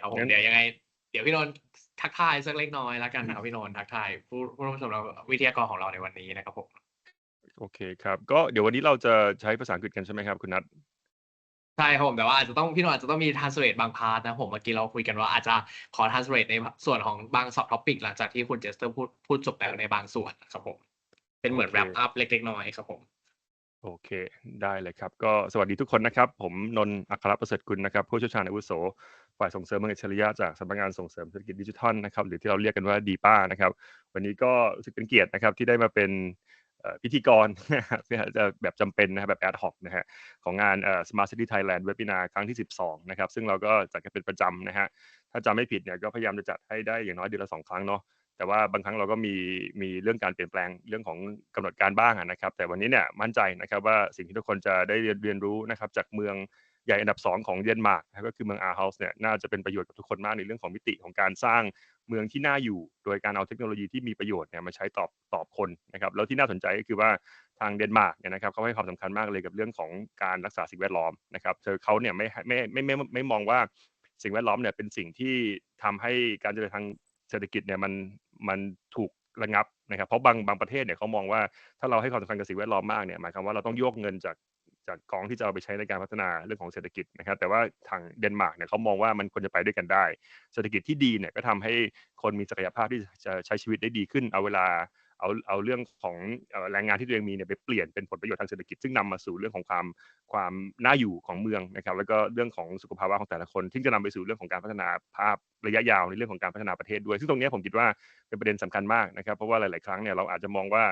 ครับผมเดี๋ยวยังไงเดี๋ยวพี่นนท์ทักทายสักเล็กน้อยแล้วกันนะครับพี่นนท์ทักทายผู้ร่วมชมเราวิทยากรของเราในวันนี้นะครับผมโอเคครับก็เดี๋ยววันนี้เราจะใช้ภาษาอังกฤษกันใช่ไหมครับคุณนัทใช่ครับผมแต่ว่าอาจจะต้องพี่นนท์อาจจะต้องมี translate บางพาร์ทนะผมเมื่อกี้เราคุยกันว่าอาจจะขอ translate ในส่วนของบางท็อปิกหลังจากที่คุณเจสเตอร์พูดจบแล้วในบางส่วนครับผมเป็นเหมือน wrap up เล็กๆน้อยๆครับผมโอเคได้เลยครับก็สวัสดีทุกคนนะครับผมนนท์อัครประเสริฐกุลนะครับผู้เชี่ยวชาญอาวุโสฝ่ายส่งเสริมเมืองอัจฉริยะจากสำนักงานส่งเสริมเศรษฐกิจดิจิทัลนะครับหรือที่เราเรียกกันว่า depa นะครับวันนี้ก็รู้สึกเป็นเกียรตินะครับที่ได้มาเป็นพิธีกรจะแบบจำเป็นนะครับแบบ ad hoc นะฮะของงาน Smart City Thailand Webinar ครั้งที่12นะครับซึ่งเราก็จัดกันเป็นประจำนะฮะถ้าจำไม่ผิดเนี่ยก็พยายามจะจัดให้ได้อย่างน้อยเดือนละ2 ครั้งเนาะแต่ว่าบางครั้งเราก็มีเรื่องการเปลี่ยนแปลงเรื่องของกำหนดการบ้างนะครับแต่วันนี้เนี่ยมั่นใจนะครับว่าสิ่งที่ทุกคนจะได้เรียนรู้นะครับจากเมืองใหญ่อันดับ2ของเดนมาร์กก็คือเมืองอาร์เฮาส์เนี่ยน่าจะเป็นประโยชน์กับทุกคนมากในเรื่องของมิติของการสร้างเมืองที่น่าอยู่โดยการเอาเทคโนโลยีที่มีประโยชน์เนี่ยมาใช้ตอบคนนะครับแล้วที่น่าสนใจก็คือว่าทางเดนมาร์กเนี่ยนะครับเขาให้ความสำคัญมากเลยกับเรื่องของการรักษาสิ่งแวดล้อมนะครับเขาเนี่ยไม่มองว่าสิ่งแวดล้อมเนี่ยเป็นสิ่งที่ทำให้การเจริญทางเศรษฐกิจเนี่ยมันถูกระงับนะครับเพราะบางประเทศเนี่ยเขามองว่าถ้าเราให้ความสำคัญกับสิ่งแวดล้อมมากเนี่ยหมายความว่าเราต้องโยกเงินจากกองที่จะเอาไปใช้ในการพัฒนาเรื่องของเศรษฐกิจนะครับแต่ว่าทางเดนมาร์กเนี่ยเขามองว่ามันควรจะไปด้วยกันได้เศรษฐกิจที่ดีเนี่ยก็ทำให้คนมีศักยภาพที่จะใช้ชีวิตได้ดีขึ้นเอาเรื่องของแรงงานที่ตัวเองมีเนี่ยไปเปลี่ยนเป็นผลประโยชน์ทางเศรษฐกิจซึ่งนำมาสู่เรื่องของความน่าอยู่ของเมืองนะครับแล้วก็เรื่องของสุขภาวะของแต่ละคนที่จะนำไปสู่เรื่องของการพัฒนาภาพระยะยาวในเรื่องของการพัฒนาประเทศด้วยซึ่งตรงนี้ผมคิดว่าเป็นประเด็นสำคัญมากนะครับเพราะว่าหลายๆครั้งเนี่ยเราอาจจะมองว่า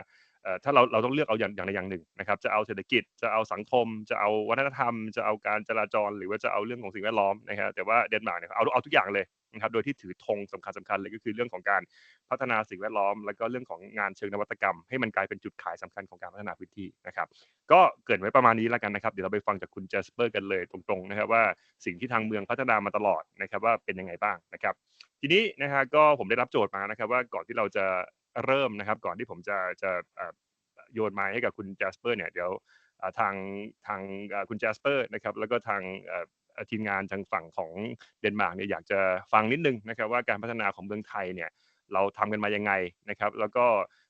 ถ้าเราต้องเลือกเอาอย่างใดอย่างหนึ่งนะครับจะเอาเศรษฐกิจจะเอาสังคมจะเอาวัฒนธรรมจะเอาการจราจรหรือว่าจะเอาเรื่องของสิ่งแวดล้อมนะครับแต่ว่าเดนมาร์กเนี่ยเอาทุกอย่างเลยนะครับโดยที่ถือธงสำคัญเลยก็คือเรื่องของการพัฒนาสิ่งแวดล้อมแล้วก็เรื่องของงานเชิงนวัตกรรมให้มันกลายเป็นจุดขายสำคัญของการพัฒนาพื้นที่นะครับก็เกิดไว้ประมาณนี้แล้วกันนะครับเดี๋ยวเราไปฟังจากคุณเจสเปอร์กันเลยตรงๆนะครับว่าสิ่งที่ทางเมืองพัฒนามาตลอดนะครับว่าเป็นยังไงบ้างนะครับทีนี้นะฮะก็ผมได้รับโจทย์มานะครับว่าก่อนที่เราจะเริ่มนะครับก่อนที่ผมจะโยนไมค์ให้กับคุณแจสเปอร์เนี่ยเดี๋ยวทางคุณแจสเปอร์นะครับแล้วก็ทางทีมงานทางฝั่งของเดนมาร์กเนี่ยอยากจะฟังนิดนึงนะครับว่าการพัฒนาของเมืองไทยเนี่ยเราทำกันมายังไงนะครับแล้วก็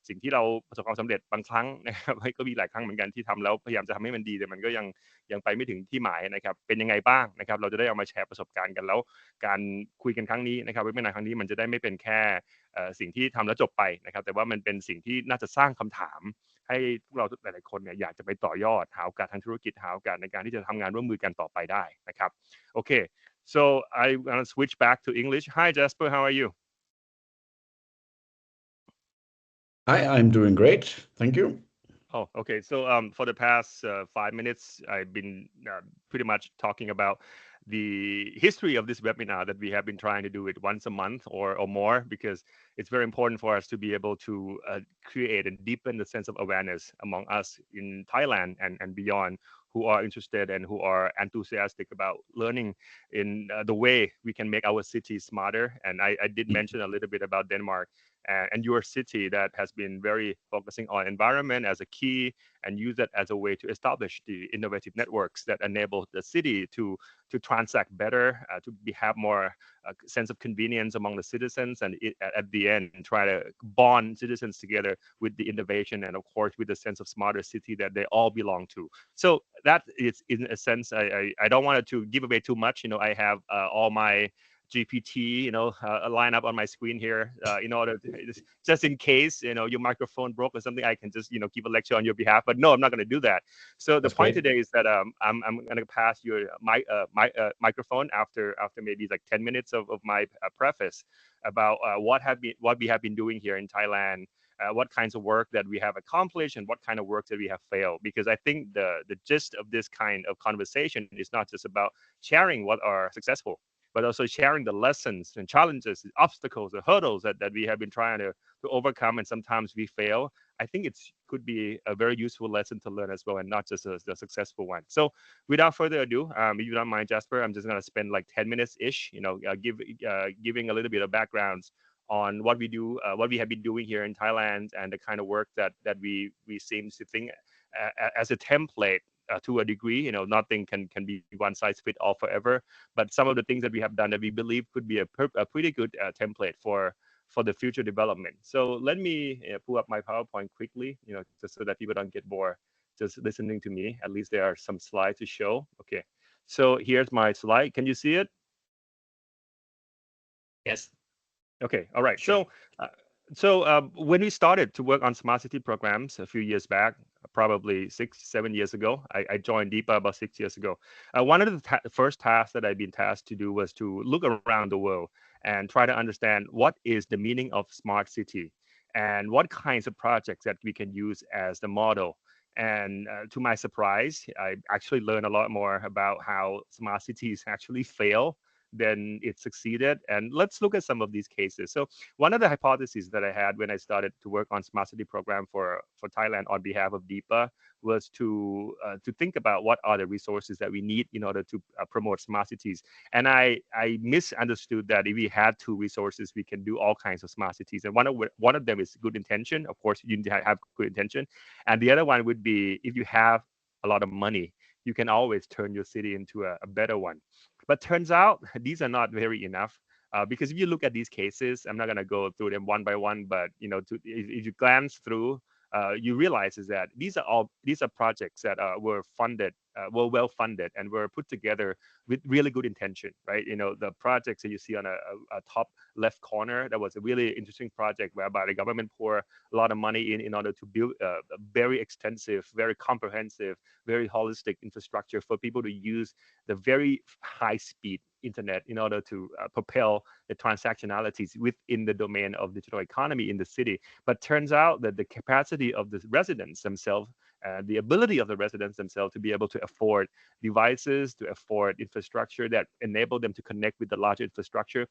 สิ่งที่เราประสบความสำเร็จบางครั้งนะครับก็มีหลายครั้งเหมือนกันที่ทำแล้วพยายามจะทำให้มันดีแต่มันก็ยังไปไม่ถึงที่หมายนะครับเป็นยังไงบ้างนะครับเราจะได้เอามาแชร์ประสบการณ์กันแล้วการคุยกันครั้งนี้นะครับเว็บไซต์ครั้งนี้มันจะได้ไม่เป็นแค่สิ่งที่ทำแล้วจบไปนะครับแต่ว่ามันเป็นสิ่งที่น่าจะสร้างคำถามให้พวกเราหลายๆคนเนี่ยอยากจะไปต่อยอดหาโอกาสทางธุรกิจหาโอกาสในการที่จะทำงานร่วมมือกันต่อไปได้นะครับโอเค so I want to switch back to English. Hi Jasper, how are you? Hi, I'm doing great. Thank you. Oh, okay. So for the past 5 minutes, I've been pretty much talking about the history of this webinar that we have been trying to do it once a month or more because it's very important for us to be able to create and deepen the sense of awareness among us in Thailand and beyond who are interested and who are enthusiastic about learning in the way we can make our city smarter. And I did mention a little bit about Denmark and your city that has been very focusing on environment as a key and use that as a way to establish the innovative networks that enable the city to transact better, have more sense of convenience among the citizens, and at the end try to bond citizens together with the innovation and of course with the sense of smarter city that they all belong to. So that is in a sense, I don't want to give away too much. I have all my GPT, line up on my screen here in order to, just in case, your microphone broke or something, I can just, give a lecture on your behalf. But no, I'm not going to do that. So the point today is that I'm going to pass your microphone after maybe like 10 minutes of my preface about what we have been doing here in Thailand. What kinds of work that we have accomplished and what kind of work that we have failed, because I think the gist of this kind of conversation is not just about sharing what are successful, but also sharing the lessons and challenges, the obstacles, the hurdles that we have been trying to overcome, and sometimes we fail. I think it could be a very useful lesson to learn as well, and not just a successful one. So without further ado, if you don't mind, Jasper, I'm just going to spend like 10 minutes-ish, giving a little bit of backgrounds on what we do, what we have been doing here in Thailand, and the kind of work that we seem to think as a template to a degree. Nothing can be one size fit all forever. But some of the things that we have done that we believe could be a pretty good template for the future development. So let me pull up my PowerPoint quickly, just so that people don't get bored just listening to me. At least there are some slides to show. Okay, so here's my slide. Can you see it? Yes. Okay, all right. Sure. So when we started to work on smart city programs a few years back, probably 6-7 years ago, I joined depa about 6 years ago. One of the first tasks that I've been tasked to do was to look around the world and try to understand what is the meaning of smart city and what kinds of projects that we can use as the model. And to my surprise, I actually learned a lot more about how smart cities actually fail than it succeeded. And let's look at some of these cases. So one of the hypotheses that I had when I started to work on smart city program for Thailand on behalf of depa was to think about what are the resources that we need in order to promote smart cities. And I misunderstood that if we had two resources, we can do all kinds of smart cities. And one of them is good intention. Of course, you need to have good intention. And the other one would be if you have a lot of money, you can always turn your city into a better one. But turns out these are not very enough because if you look at these cases, I'm not going to go through them one by one, but if you glance through, you realize is that these are projects that were well funded and were put together with really good intention, right? The projects that you see on a top left corner, that was a really interesting project whereby the government poured a lot of money in order to build a very extensive, very comprehensive, very holistic infrastructure for people to use the very high speed internet in order to propel the transactionalities within the domain of digital economy in the city. But turns out that the capacity of the residents themselves, the ability of the residents themselves to be able to afford devices, to afford infrastructure that enable them to connect with the larger infrastructure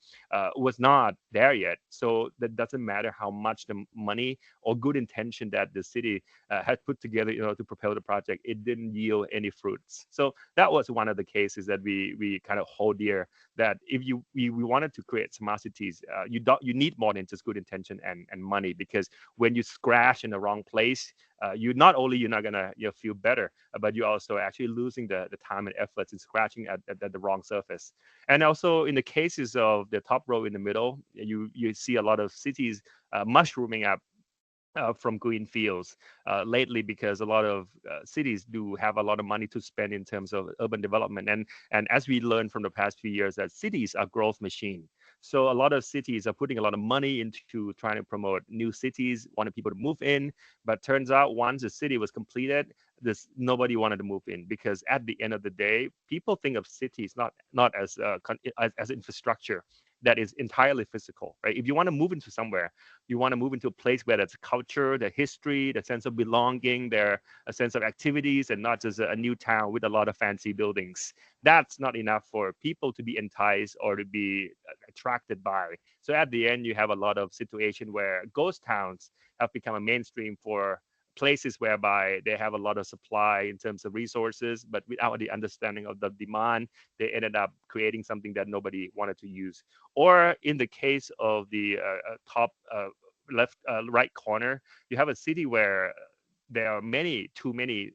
was not there yet. So that doesn't matter how much the money or good intention that the city had put together in order to propel the project, it didn't yield any fruits. So that was one of the cases that we kind of hold dear, that if we wanted to create smart cities, you need more than just good intention and money, because when you scratch in the wrong place, you're not gonna feel better, but you're also actually losing the time and efforts in scratching at the wrong surface. And also in the cases of the top row in the middle, you see a lot of cities mushrooming up from green fields lately, because a lot of cities do have a lot of money to spend in terms of urban development. And as we learned from the past few years, that cities are growth machine. So a lot of cities are putting a lot of money into trying to promote new cities, wanting people to move in. But turns out once the city was completed, nobody wanted to move in, because at the end of the day, people think of cities not as infrastructure that is entirely physical, right? If you want to move into somewhere, you want to move into a place where there's culture, the history, the sense of belonging, there a sense of activities, and not just a new town with a lot of fancy buildings. That's not enough for people to be enticed or to be attracted by. So at the end, you have a lot of situation where ghost towns have become a mainstream for places whereby they have a lot of supply in terms of resources, but without the understanding of the demand, they ended up creating something that nobody wanted to use. Or in the case of the top right corner, you have a city where there are too many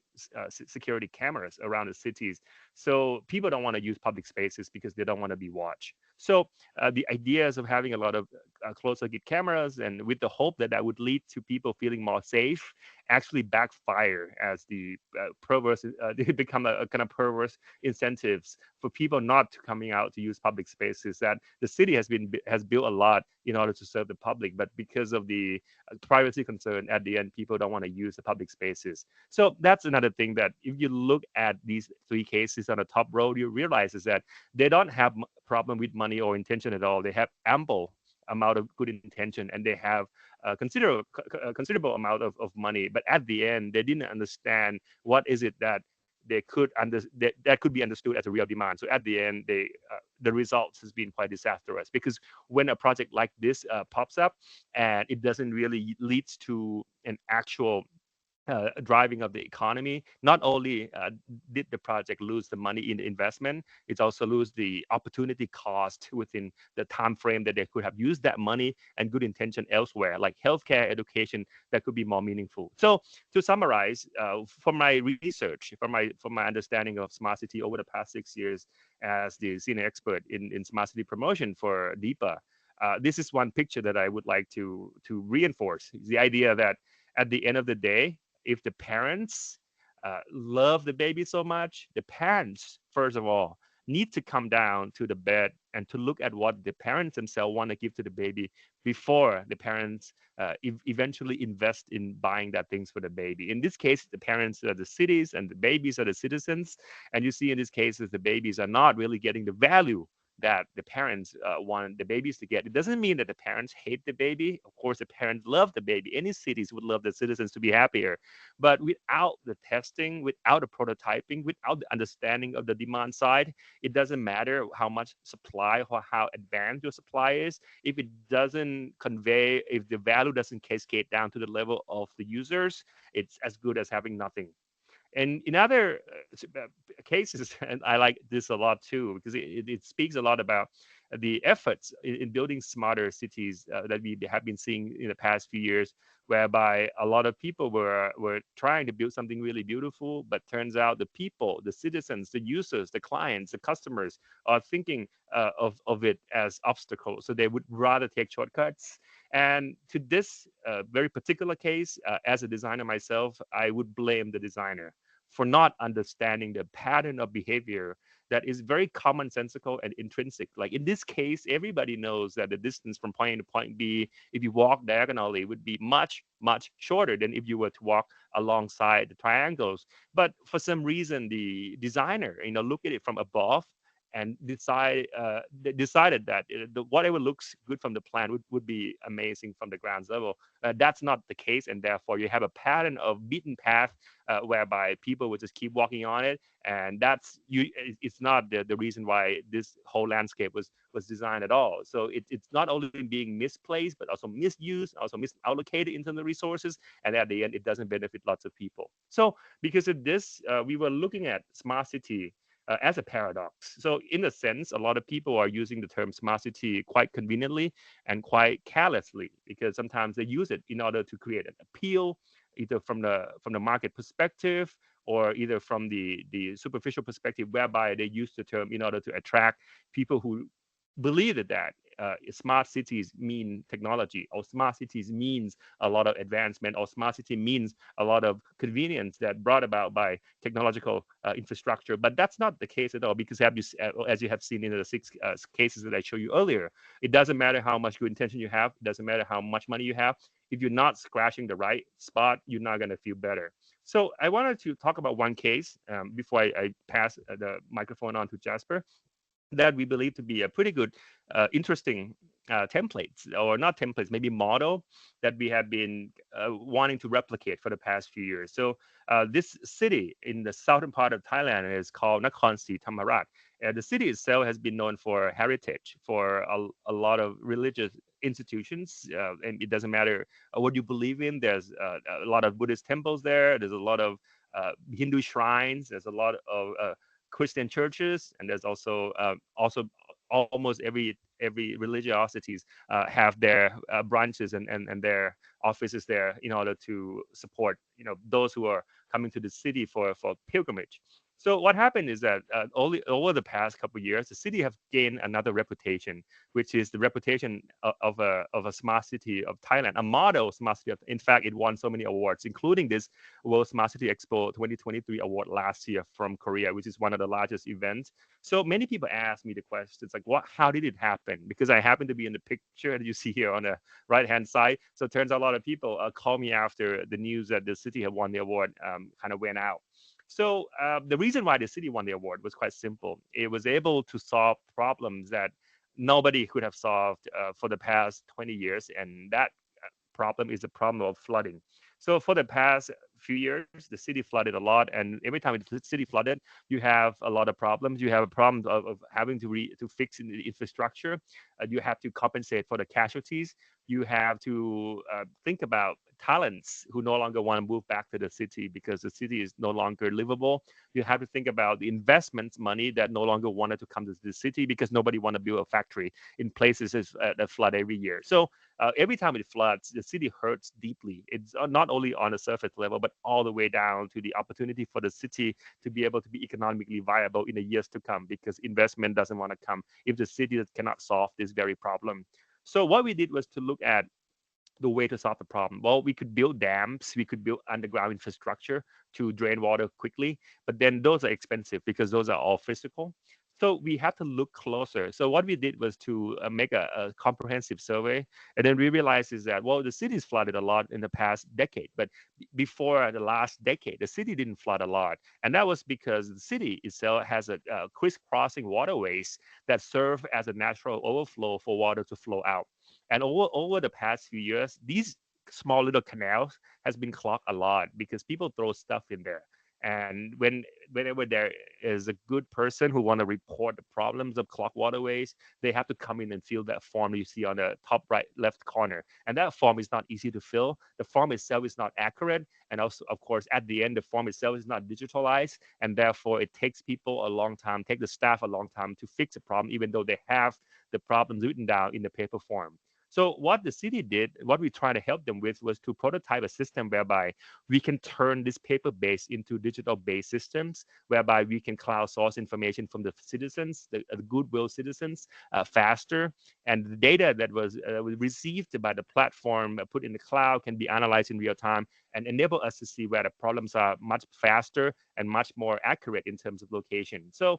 security cameras around the cities. So people don't want to use public spaces because they don't want to be watched. So the ideas of having a lot of closed circuit cameras, and with the hope that would lead to people feeling more safe, actually backfire as the perverse, they become a kind of perverse incentives for people not to coming out to use public spaces. That the city has built a lot in order to serve the public, but because of the privacy concern, at the end, people don't want to use the public spaces. So that's another thing, that if you look at these three cases on the top row, you realize is that they don't have problem with money or intention at all. They have ample amount of good intention, and they have a considerable amount of money. But at the end, they didn't understand what is it that they could that could be understood as a real demand. So at the end, the results has been quite disastrous, because when a project like this pops up and it doesn't really lead to an actual driving of the economy. Not only did the project lose the money in the investment, it also lose the opportunity cost within the time frame that they could have used that money and good intention elsewhere, like healthcare, education, that could be more meaningful. So to summarize, from my research, from my understanding of smart city over the past 6 years as the senior expert in smart city promotion for depa, this is one picture that I would like to reinforce. The idea that at the end of the day, if the parents love the baby so much, the parents, first of all, need to come down to the bed and to look at what the parents themselves want to give to the baby before the parents eventually invest in buying that things for the baby. In this case, the parents are the cities and the babies are the citizens. And you see in this case that the babies are not really getting the value that the parents want the babies to get. It doesn't mean that the parents hate the baby. Of course, the parents love the baby. Any cities would love the citizens to be happier. But without the testing, without the prototyping, without the understanding of the demand side, it doesn't matter how much supply or how advanced your supply is. If it doesn't convey, if the value doesn't cascade down to the level of the users, it's as good as having nothing. And in other cases, and I like this a lot too, because it speaks a lot about the efforts in building smarter cities that we have been seeing in the past few years, whereby a lot of people were trying to build something really beautiful, but turns out the people, the citizens, the users, the clients, the customers are thinking of it as obstacles. So they would rather take shortcuts. And to this very particular case, as a designer myself, I would blame the designer for not understanding the pattern of behavior that is very commonsensical and intrinsic. Like in this case, everybody knows that the distance from point A to point B, if you walk diagonally, would be much, much shorter than if you were to walk alongside the triangles. But for some reason, the designer, look at it from above and decided that whatever looks good from the plan would be amazing from the ground level. That's not the case, and therefore you have a pattern of beaten path whereby people would just keep walking on it, and it's not the reason why this whole landscape was designed at all. So it's not only being misplaced, but also misused, also misallocated in terms of resources, and at the end it doesn't benefit lots of people. So because of this, we were looking at smart city as a paradox. So in a sense, a lot of people are using the term smart city quite conveniently and quite carelessly, because sometimes they use it in order to create an appeal, either from the market perspective or either from the superficial perspective, whereby they use the term in order to attract people who believe that smart cities mean technology, or smart cities means a lot of advancement, or smart city means a lot of convenience that brought about by technological infrastructure. But that's not the case at all, because as you have seen in the 6 cases that I showed you earlier, it doesn't matter how much good intention you have, it doesn't matter how much money you have. If you're not scratching the right spot, you're not going to feel better. So I wanted to talk about one case before I pass the microphone on to Jesper, that we believe to be a pretty good, interesting templates, or not templates, maybe model that we have been wanting to replicate for the past few years. So this city in the southern part of Thailand is called Nakhon Si Thammarat. The city itself has been known for heritage, for a lot of religious institutions, and it doesn't matter what you believe in. There's a lot of Buddhist temples there. There's a lot of Hindu shrines. There's a lot of Christian churches, and there's also almost every religiosities have their branches and their offices there in order to support those who are coming to the city for pilgrimage. So what happened is that over the past couple of years, the city have gained another reputation, which is the reputation of a smart city of Thailand, a model smart city. In fact, it won so many awards, including this World Smart City Expo 2023 award last year from Korea, which is one of the largest events. So many people ask me the questions like, how did it happen? Because I happen to be in the picture that you see here on the right-hand side. So it turns out a lot of people call me after the news that the city had won the award kind of went out. So the reason why the city won the award was quite simple. It was able to solve problems that nobody could have solved for the past 20 years. And that problem is the problem of flooding. So for the past few years, the city flooded a lot, and every time the city flooded, you have a lot of problems. You have a problem of having to fix the infrastructure. You have to compensate for the casualties. You have to think about talents who no longer want to move back to the city because the city is no longer livable. You have to think about the investment money that no longer wanted to come to the city because nobody want to build a factory in places that flood every year. So every time it floods, the city hurts deeply. It's not only on the surface level, but all the way down to the opportunity for the city to be able to be economically viable in the years to come because investment doesn't want to come if the city cannot solve this very problem. So what we did was to look at the way to solve the problem. Well, we could build dams, we could build underground infrastructure to drain water quickly, but then those are expensive because those are all physical. So we have to look closer. So what we did was to make a comprehensive survey, and then we realized is that, well, the city's flooded a lot in the past decade, but before the last decade, the city didn't flood a lot. And that was because the city itself has a crisscrossing waterways that serve as a natural overflow for water to flow out. And over the past few years, these small little canals has been clogged a lot because people throw stuff in there. And whenever there is a good person who want to report the problems of clogged waterways, they have to come in and fill that form you see on the top right left corner. And that form is not easy to fill. The form itself is not accurate. And also, of course, at the end, the form itself is not digitalized. And therefore, it takes people a long time, take the staff a long time to fix a problem, even though they have the problems written down in the paper form. So what the city did, what we tried to help them with was to prototype a system whereby we can turn this paper-based into digital-based systems, whereby we can cloud source information from the citizens, the goodwill citizens, faster. And the data that was received by the platform put in the cloud can be analyzed in real time and enable us to see where the problems are much faster and much more accurate in terms of location. So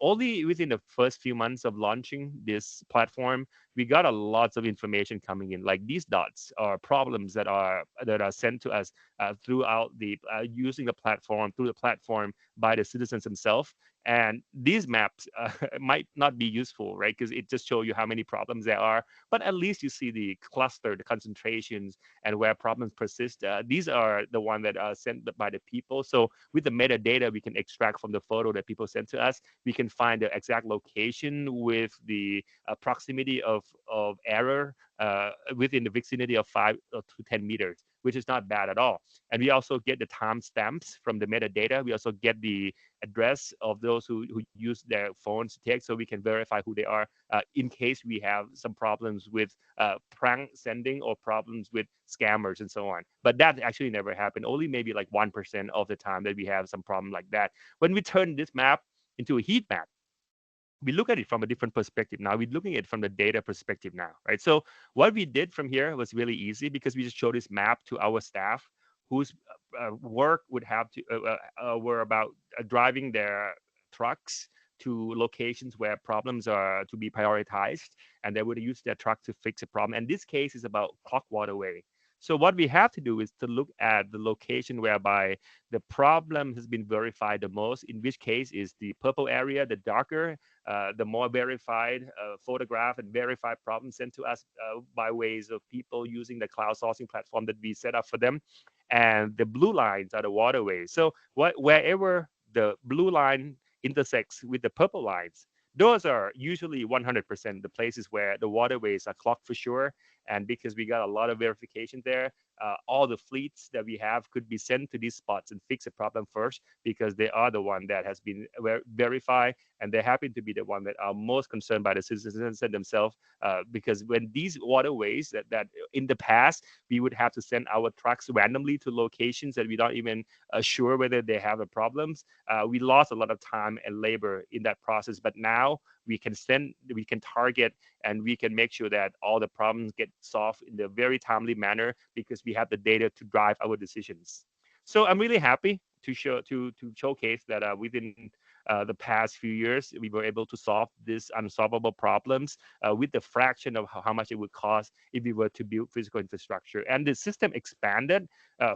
only within the first few months of launching this platform, we got a lots of information coming in. Like these dots are problems that are sent to us throughout the using the platform through the platform by the citizens themselves. And these maps might not be useful, right? Because it just shows you how many problems there are. But at least you see the cluster, the concentrations, and where problems persist. These are the ones that are sent by the people. So with the metadata we can extract from the photo that people send to us, we can find the exact location with the proximity of error within the vicinity of 5 to 10 meters, which is not bad at all. And we also get the timestamps from the metadata. We also get the address of those who use their phones to take, so we can verify who they are in case we have some problems with prank sending or problems with scammers and so on. But that actually never happened. Only maybe like 1% of the time that we have some problem like that. When we turn this map into a heat map, we look at it from a different perspective now. We're looking at it from the data perspective now, right? So what we did from here was really easy because we just showed this map to our staff whose work would have to were about driving their trucks to locations where problems are to be prioritized, and they would use their truck to fix a problem. And this case is about clogged waterway. So what we have to do is to look at the location whereby the problem has been verified the most, in which case is the purple area, the darker, the more verified photograph and verified problems sent to us by ways of people using the cloud sourcing platform that we set up for them. And the blue lines are the waterways. So wherever the blue line intersects with the purple lines, those are usually 100% the places where the waterways are clogged for sure. And because we got a lot of verification there, all the fleets that we have could be sent to these spots and fix the problem first, because they are the one that has been verified, and they happen to be the one that are most concerned by the citizens themselves. Because when these waterways that in the past we would have to send our trucks randomly to locations that we don't even sure whether they have a problems, we lost a lot of time and labor in that process. But now we can target, and we can make sure that all the problems get solved in a very timely manner because we have the data to drive our decisions. So I'm really happy to showcase that within the past few years, we were able to solve these unsolvable problems with the fraction of how much it would cost if we were to build physical infrastructure. And the system expanded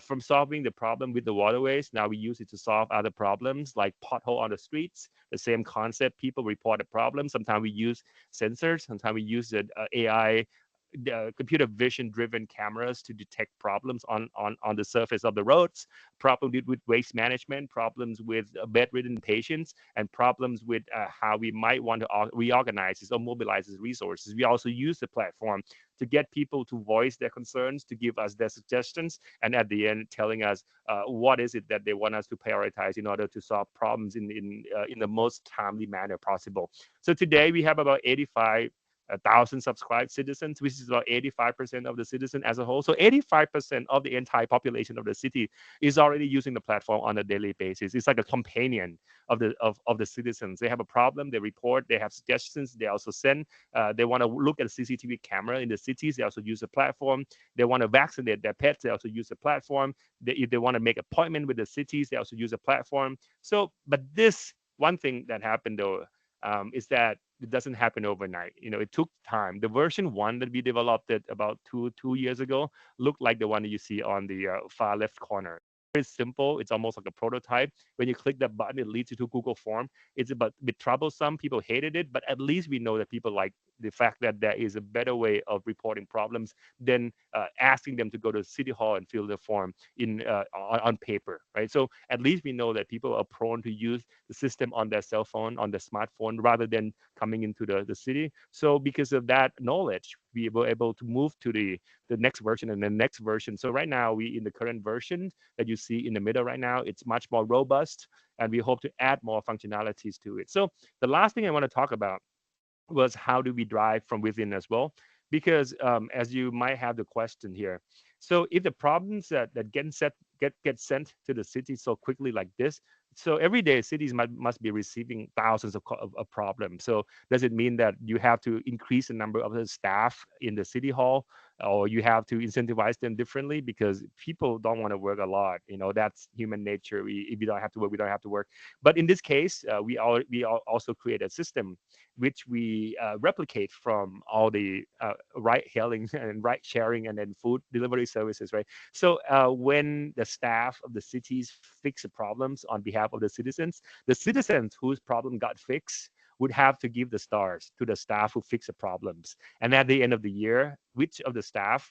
from solving the problem with the waterways. Now we use it to solve other problems like pothole on the streets. The same concept, people report a problem. Sometimes we use sensors. Sometimes we use the AI computer vision driven cameras to detect problems on the surface of the roads, problems with waste management, problems with bedridden patients, and problems with how we might want to reorganize or mobilize resources. We also use the platform to get people to voice their concerns, to give us their suggestions, and at the end telling us what is it that they want us to prioritize in order to solve problems in the most timely manner possible. So today we have about 85,000 subscribed citizens, which is about 85% of the citizens as a whole. So 85% of the entire population of the city is already using the platform on a daily basis. It's like a companion of the citizens. They have a problem, they report, they have suggestions, they also send. They want to look at a CCTV camera in the cities, they also use the platform. They want to vaccinate their pets, they also use the platform. If they want to make an appointment with the cities, they also use the platform. So, but this one thing that happened though, is that it doesn't happen overnight. It took time. The version 1 that we developed it about two years ago looked like the one that you see on the far left corner. Very simple. It's almost like a prototype. When you click that button, it leads you to Google Form. It's a bit troublesome. People hated it, but at least we know that people like the fact that there is a better way of reporting problems than asking them to go to City Hall and fill the form on paper, right? So at least we know that people are prone to use the system on their cell phone, on their smartphone, rather than coming into the city. So because of that knowledge, we were able to move to the next version and the next version. So right now, we in the current version that you see in the middle right now, it's much more robust, and we hope to add more functionalities to it. So the last thing I want to talk about was how do we drive from within as well? Because as you might have the question here, so if the problems that get sent to the city so quickly like this, so every day cities must be receiving thousands of problems. So does it mean that you have to increase the number of the staff in the city hall, or you have to incentivize them differently? Because people don't want to work a lot. That's human nature. If we don't have to work, we don't have to work. But in this case, we also create a system which we replicate from all the ride hailing and ride sharing and then food delivery services, right? So when the staff of the cities fix the problems on behalf of the citizens whose problem got fixed would have to give the stars to the staff who fix the problems. And at the end of the year, which of the staff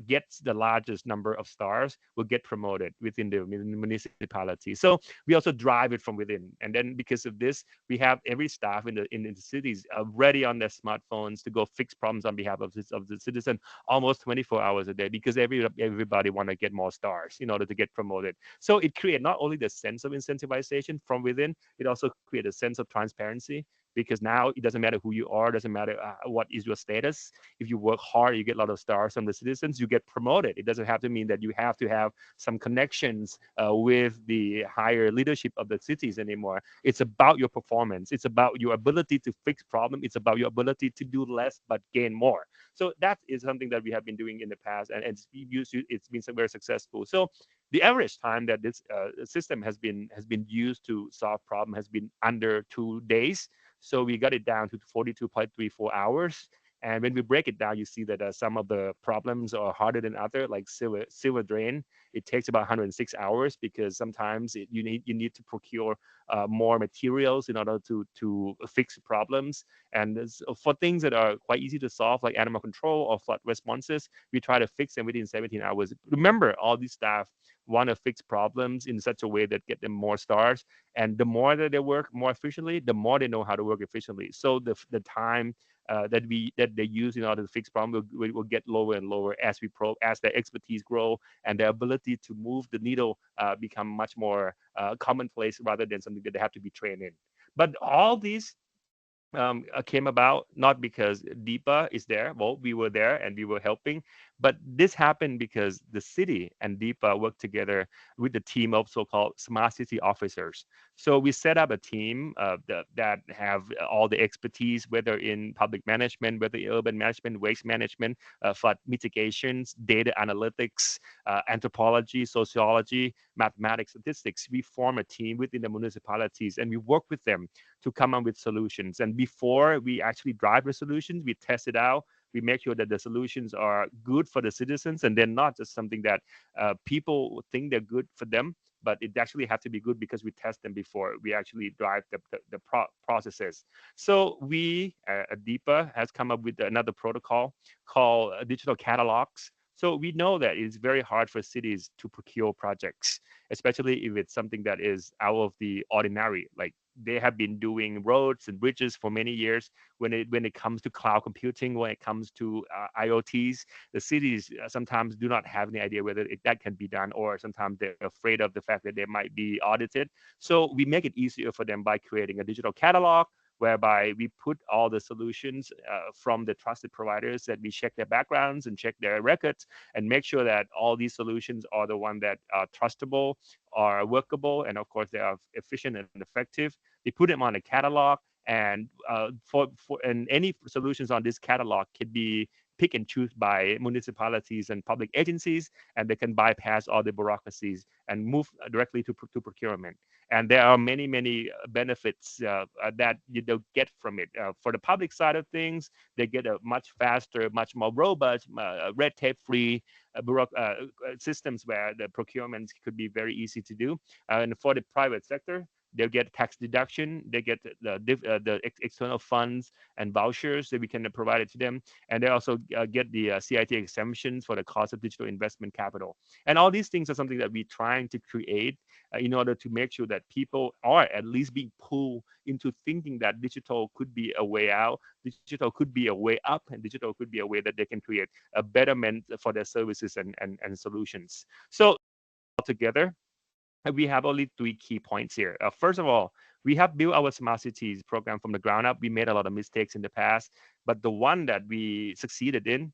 gets the largest number of stars will get promoted within the municipality. So we also drive it from within. And then because of this, we have every staff in the cities ready on their smartphones to go fix problems on behalf of the citizen almost 24 hours a day, because everybody want to get more stars in order to get promoted. So it creates not only the sense of incentivization from within, it also creates a sense of transparency, because now it doesn't matter who you are, doesn't matter what is your status. If you work hard, you get a lot of stars from the citizens, you get promoted. It doesn't have to mean that you have to have some connections with the higher leadership of the cities anymore. It's about your performance. It's about your ability to fix problems. It's about your ability to do less but gain more. So that is something that we have been doing in the past, and it's been very successful. So the average time that this system has been used to solve problem has been under 2 days. So we got it down to 42.34 hours. And when we break it down, you see that some of the problems are harder than other, like sewer drain. It takes about 106 hours because sometimes you need to procure more materials in order to fix problems. And for things that are quite easy to solve, like animal control or flood responses, we try to fix them within 17 hours. Remember, all these staff want to fix problems in such a way that get them more stars. And the more that they work more efficiently, the more they know how to work efficiently. So the time that they use in order to fix problems will get lower and lower as their expertise grow and their ability to move the needle become much more commonplace rather than something that they have to be trained in. But all these came about not because depa is there. Well, we were there and we were helping, but this happened because the city and depa worked together with the team of so-called smart city officers. So we set up a team that have all the expertise, whether in public management, whether in urban management, waste management, flood mitigations, data analytics, anthropology, sociology, mathematics, statistics. We form a team within the municipalities and we work with them to come up with solutions. And before we actually drive the solutions, we test it out We make sure that the solutions are good for the citizens, and they're not just something that people think they're good for them, but it actually has to be good because we test them before we actually drive the processes. So we at depa has come up with another protocol called digital catalogs. So we know that it's very hard for cities to procure projects, especially if it's something that is out of the ordinary. Like they have been doing roads and bridges for many years. When it comes to cloud computing, when it comes to IoTs, the cities sometimes do not have any idea whether that can be done, or sometimes they're afraid of the fact that they might be audited. So we make it easier for them by creating a digital catalog, whereby we put all the solutions from the trusted providers, that we check their backgrounds and check their records and make sure that all these solutions are the one that are trustable, are workable, and of course they are efficient and effective. We put them on a catalog, and and any solutions on this catalog can be pick and choose by municipalities and public agencies, and they can bypass all the bureaucracies and move directly to procurement. And there are many benefits that they'll get from it. For the public side of things, they get a much faster, much more robust, red tape-free systems where the procurements could be very easy to do. And for the private sector, they'll get tax deduction, they get the external funds and vouchers that we can provide it to them, and they also get the CIT exemptions for the cost of digital investment capital. And all these things are something that we're trying to create in order to make sure that people are at least being pulled into thinking that digital could be a way out, digital could be a way up, and digital could be a way that they can create a betterment for their services and solutions. So altogether, we have only 3 key points here. First of all, we have built our smart cities program from the ground up. We made a lot of mistakes in the past, but the one that we succeeded in,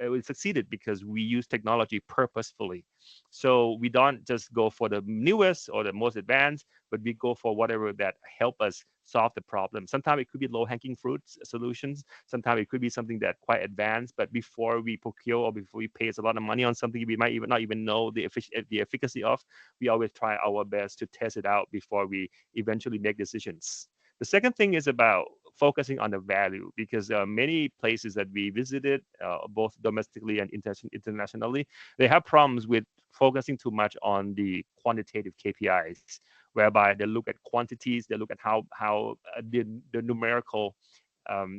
we succeeded because we use technology purposefully. So we don't just go for the newest or the most advanced, but we go for whatever that help us solve the problem. Sometimes it could be low-hanging fruits solutions. Sometimes it could be something that quite advanced, but before we procure or before we pay a lot of money on something we might not even know the efficacy of, we always try our best to test it out before we eventually make decisions. The second thing is about focusing on the value, because many places that we visited, both domestically and internationally, they have problems with focusing too much on the quantitative KPIs, whereby they look at quantities, they look at how the numerical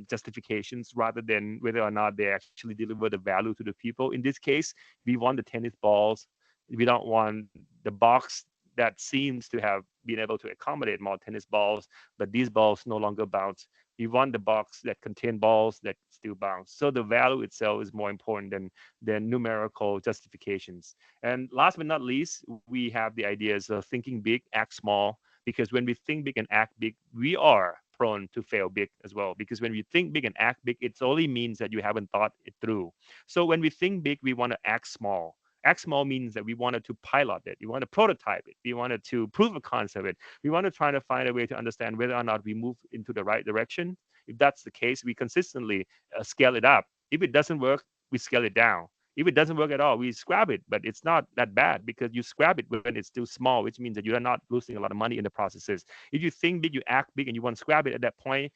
justifications rather than whether or not they actually deliver the value to the people. In this case, we want the tennis balls. We don't want the box that seems to have been able to accommodate more tennis balls, but these balls no longer bounce. We want the box that contain balls that still bounce. So the value itself is more important than numerical justifications. And last but not least, we have the ideas of thinking big, act small, because when we think big and act big, we are prone to fail big as well. Because when we think big and act big, it only means that you haven't thought it through. So when we think big, we want to act small. Act small means that we wanted to pilot it, we want to prototype it, we wanted to prove a concept it, we want to try to find a way to understand whether or not we move into the right direction. If that's the case, we consistently scale it up. If it doesn't work, we scale it down. If it doesn't work at all, we scrap it, but it's not that bad because you scrap it when it's still small, which means that you are not losing a lot of money in the processes. If you think big, you act big, and you want to scrap it at that point,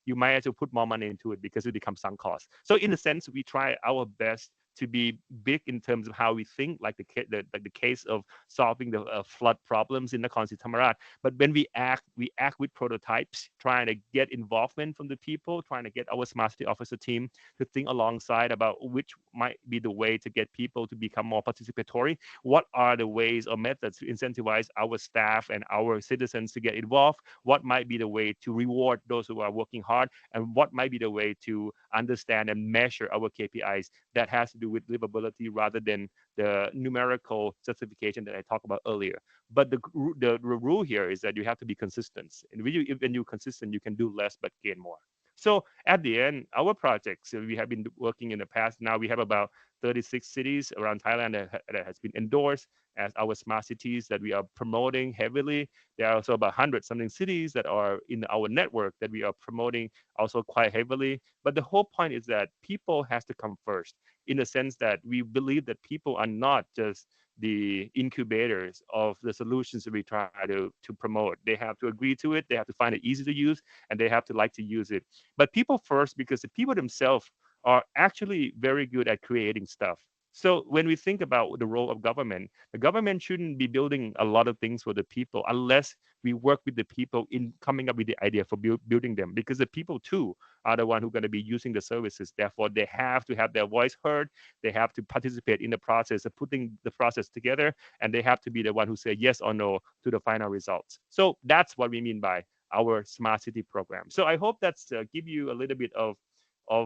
you might as well put more money into it because it becomes sunk cost. So in a sense, we try our best to be big in terms of how we think, like the case of solving the flood problems in Nakhon Si Thammarat. But when we act with prototypes, trying to get involvement from the people, trying to get our smart city officer team to think alongside about which might be the way to get people to become more participatory. What are the ways or methods to incentivize our staff and our citizens to get involved? What might be the way to reward those who are working hard? And what might be the way to understand and measure our KPIs that has to do with livability rather than the numerical justification that I talked about earlier. But the rule here is that you have to be consistent. And when you're consistent, you can do less but gain more. So at the end, our projects, we have been working in the past. Now we have about 36 cities around Thailand that has been endorsed as our smart cities that we are promoting heavily. There are also about 100-something cities that are in our network that we are promoting also quite heavily. But the whole point is that people has to come first, in the sense that we believe that people are not just the incubators of the solutions that we try to promote. They have to agree to it, they have to find it easy to use, and they have to like to use it. But people first, because the people themselves are actually very good at creating stuff. So when we think about the role of government, the government shouldn't be building a lot of things for the people unless we work with the people in coming up with the idea for building them, because the people too are the one who are going to be using the services. Therefore, they have to have their voice heard. They have to participate in the process of putting the process together, and they have to be the one who say yes or no to the final results. So that's what we mean by our smart city program. So I hope that's give you a little bit of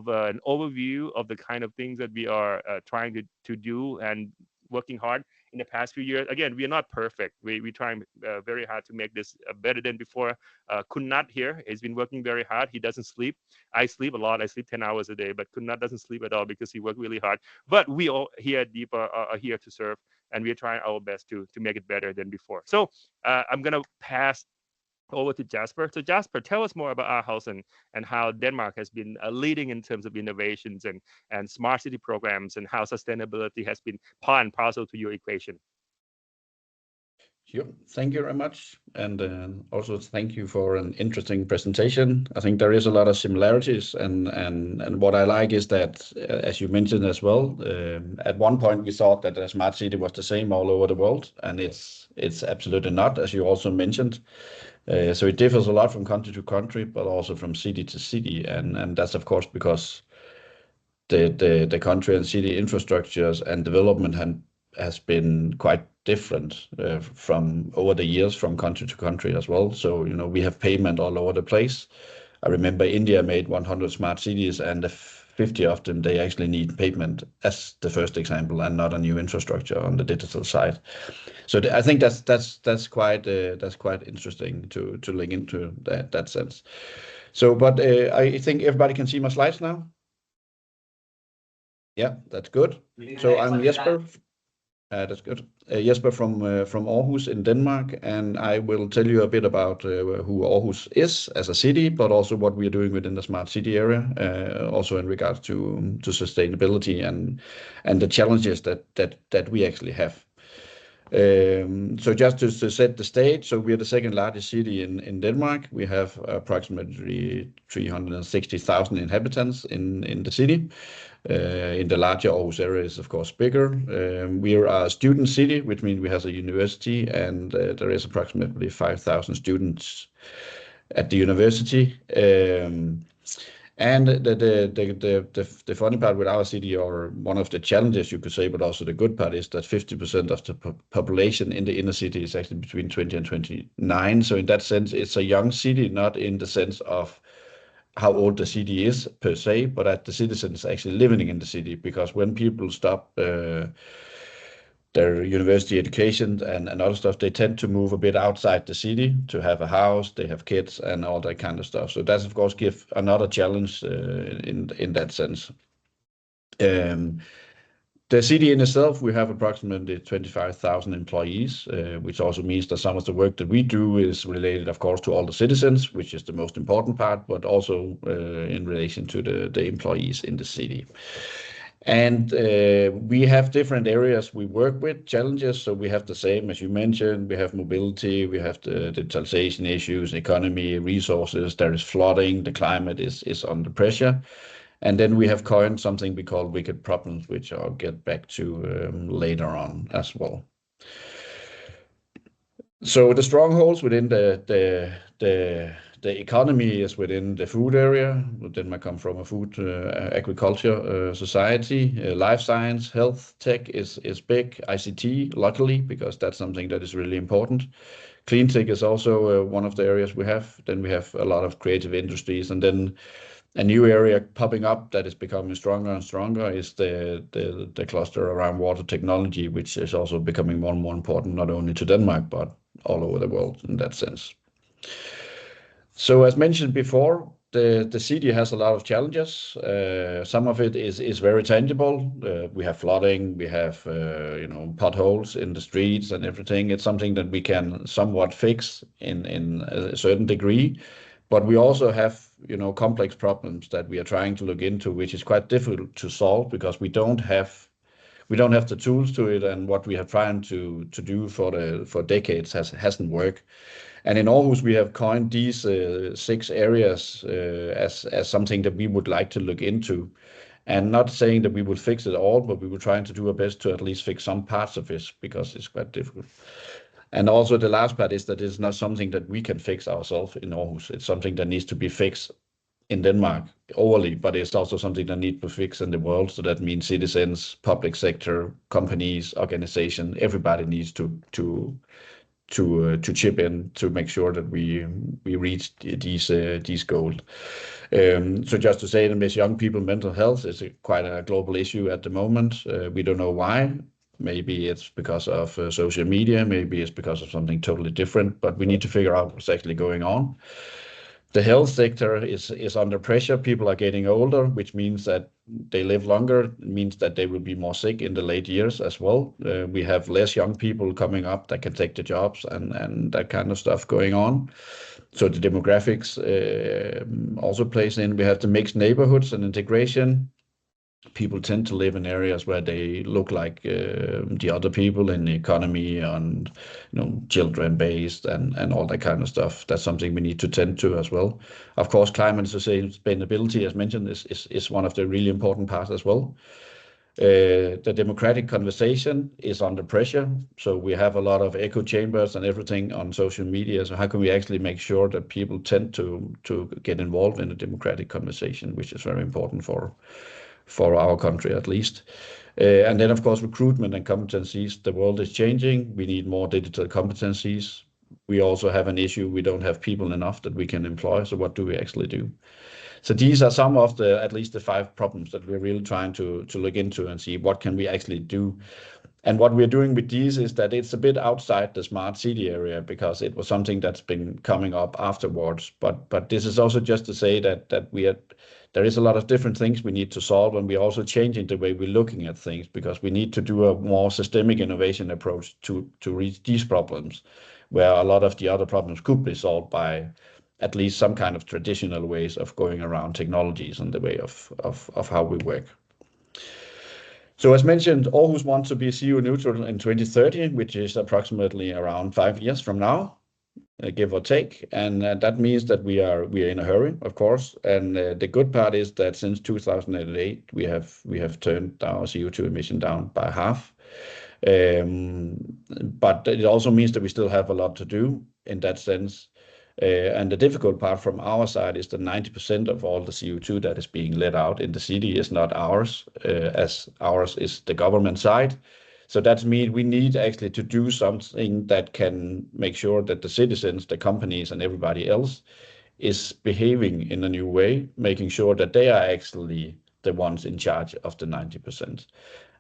an overview of the kind of things that we are trying to do and working hard in the past few years. Again, we are not perfect. We try very hard to make this better than before. Kunnat here has been working very hard. He doesn't sleep. I sleep a lot. I sleep 10 hours a day, but Kunnat doesn't sleep at all because he worked really hard. But we all here at depa are here to serve, and we're trying our best to make it better than before. So I'm going to pass over to Jesper. So Jesper, tell us more about Aarhus and how Denmark has been leading in terms of innovations and smart city programs, and how sustainability has been part and parcel to your equation. Sure. Thank you very much. And also thank you for an interesting presentation. I think there is a lot of similarities, and what I like is that, as you mentioned as well, at one point we thought that a smart city was the same all over the world, and it's absolutely not, as you also mentioned. So it differs a lot from country to country, but also from city to city, and that's of course because the country and city infrastructures and development has been quite different from over the years from country to country as well. So we have pavement all over the place. I remember India made 100 smart cities, and 50 of them they actually need pavement as the first example, and not a new infrastructure on the digital side. So I think that's quite interesting to link into that sense. So, but I think everybody can see my slides now. Yeah, that's good. So I'm Jesper. That's good. Jesper from Aarhus in Denmark, and I will tell you a bit about who Aarhus is as a city, but also what we are doing within the smart city area, also in regards to sustainability and the challenges that we actually have. So just to set the stage, so we are the second largest city in Denmark. We have approximately 360,000 inhabitants in the city. In the larger Aarhus area is of course bigger. We are a student city, which means we have a university, and there is approximately 5,000 students at the university. And the funny part with our city, or one of the challenges you could say, but also the good part, is that 50% of the population in the inner city is actually between 20 and 29. So in that sense, it's a young city, not in the sense of how old the city is per se, but at the citizens actually living in the city. Because when people stop their university education and other stuff, they tend to move a bit outside the city to have a house, they have kids and all that kind of stuff. So that's of course give another challenge in that sense. The city in itself, we have approximately 25,000 employees, which also means that some of the work that we do is related, of course, to all the citizens, which is the most important part, but also in relation to the employees in the city. And we have different areas we work with, challenges. So we have the same, as you mentioned, we have mobility, we have the digitalization issues, economy, resources, there is flooding, the climate is under pressure. And then we have coined something we call wicked problems, which I'll get back to later on as well. So the strongholds within the economy is within the food area. Denmark come from a food agriculture society. Life science, health, tech is big. ICT, luckily, because that's something that is really important. Clean tech is also one of the areas we have. Then we have a lot of creative industries, and then a new area popping up that is becoming stronger and stronger is the cluster around water technology, which is also becoming more and more important, not only to Denmark, but all over the world in that sense. So as mentioned before, the city has a lot of challenges. Some of it is very tangible. We have flooding, we have potholes in the streets and everything. It's something that we can somewhat fix in a certain degree. But we also have, complex problems that we are trying to look into, which is quite difficult to solve because we don't have the tools to it, and what we have tried to do for decades hasn't worked. And in Aarhus, we have coined these 6 areas as something that we would like to look into. And not saying that we would fix it all, but we were trying to do our best to at least fix some parts of it because it's quite difficult. And also the last part is that it's not something that we can fix ourselves in Aarhus. It's something that needs to be fixed in Denmark overly, but it's also something that needs to be fixed in the world. So that means citizens, public sector, companies, organizations, everybody needs to chip in to make sure that we reach these goals. So just to say that with young people, mental health is quite a global issue at the moment. We don't know why. Maybe it's because of social media. Maybe it's because of something totally different. But we need to figure out what's actually going on. The health sector is under pressure. People are getting older, which means that they live longer. It means that they will be more sick in the late years as well. We have less young people coming up that can take the jobs and that kind of stuff going on. So the demographics also plays in. We have the mixed neighborhoods and integration. People tend to live in areas where they look like the other people in the economy and children based and all that kind of stuff. That's something we need to tend to as well. Of course, climate sustainability, as mentioned, is one of the really important parts as well. The democratic conversation is under pressure. So we have a lot of echo chambers and everything on social media. So how can we actually make sure that people tend to get involved in the democratic conversation, which is very important for our country at least. And then, of course, recruitment and competencies. The world is changing. We need more digital competencies. We also have an issue. We don't have people enough that we can employ. So what do we actually do? So these are some of at least the 5 problems that we're really trying to look into and see what can we actually do. And what we're doing with these is that it's a bit outside the smart city area because it was something that's been coming up afterwards. But this is also just to say that there is a lot of different things we need to solve, and we're also changing the way we're looking at things because we need to do a more systemic innovation approach to reach these problems, where a lot of the other problems could be solved by at least some kind of traditional ways of going around technologies and the way of how we work. So as mentioned, Aarhus wants to be CO neutral in 2030, which is approximately around 5 years from now, give or take. And that means that we are in a hurry, of course. And the good part is that since 2008, we have turned our CO2 emission down by half. But it also means that we still have a lot to do in that sense. And the difficult part from our side is that 90% of all the CO2 that is being let out in the city is not ours, as ours is the government side. So that means we need actually to do something that can make sure that the citizens, the companies, and everybody else is behaving in a new way, making sure that they are actually the ones in charge of the 90%.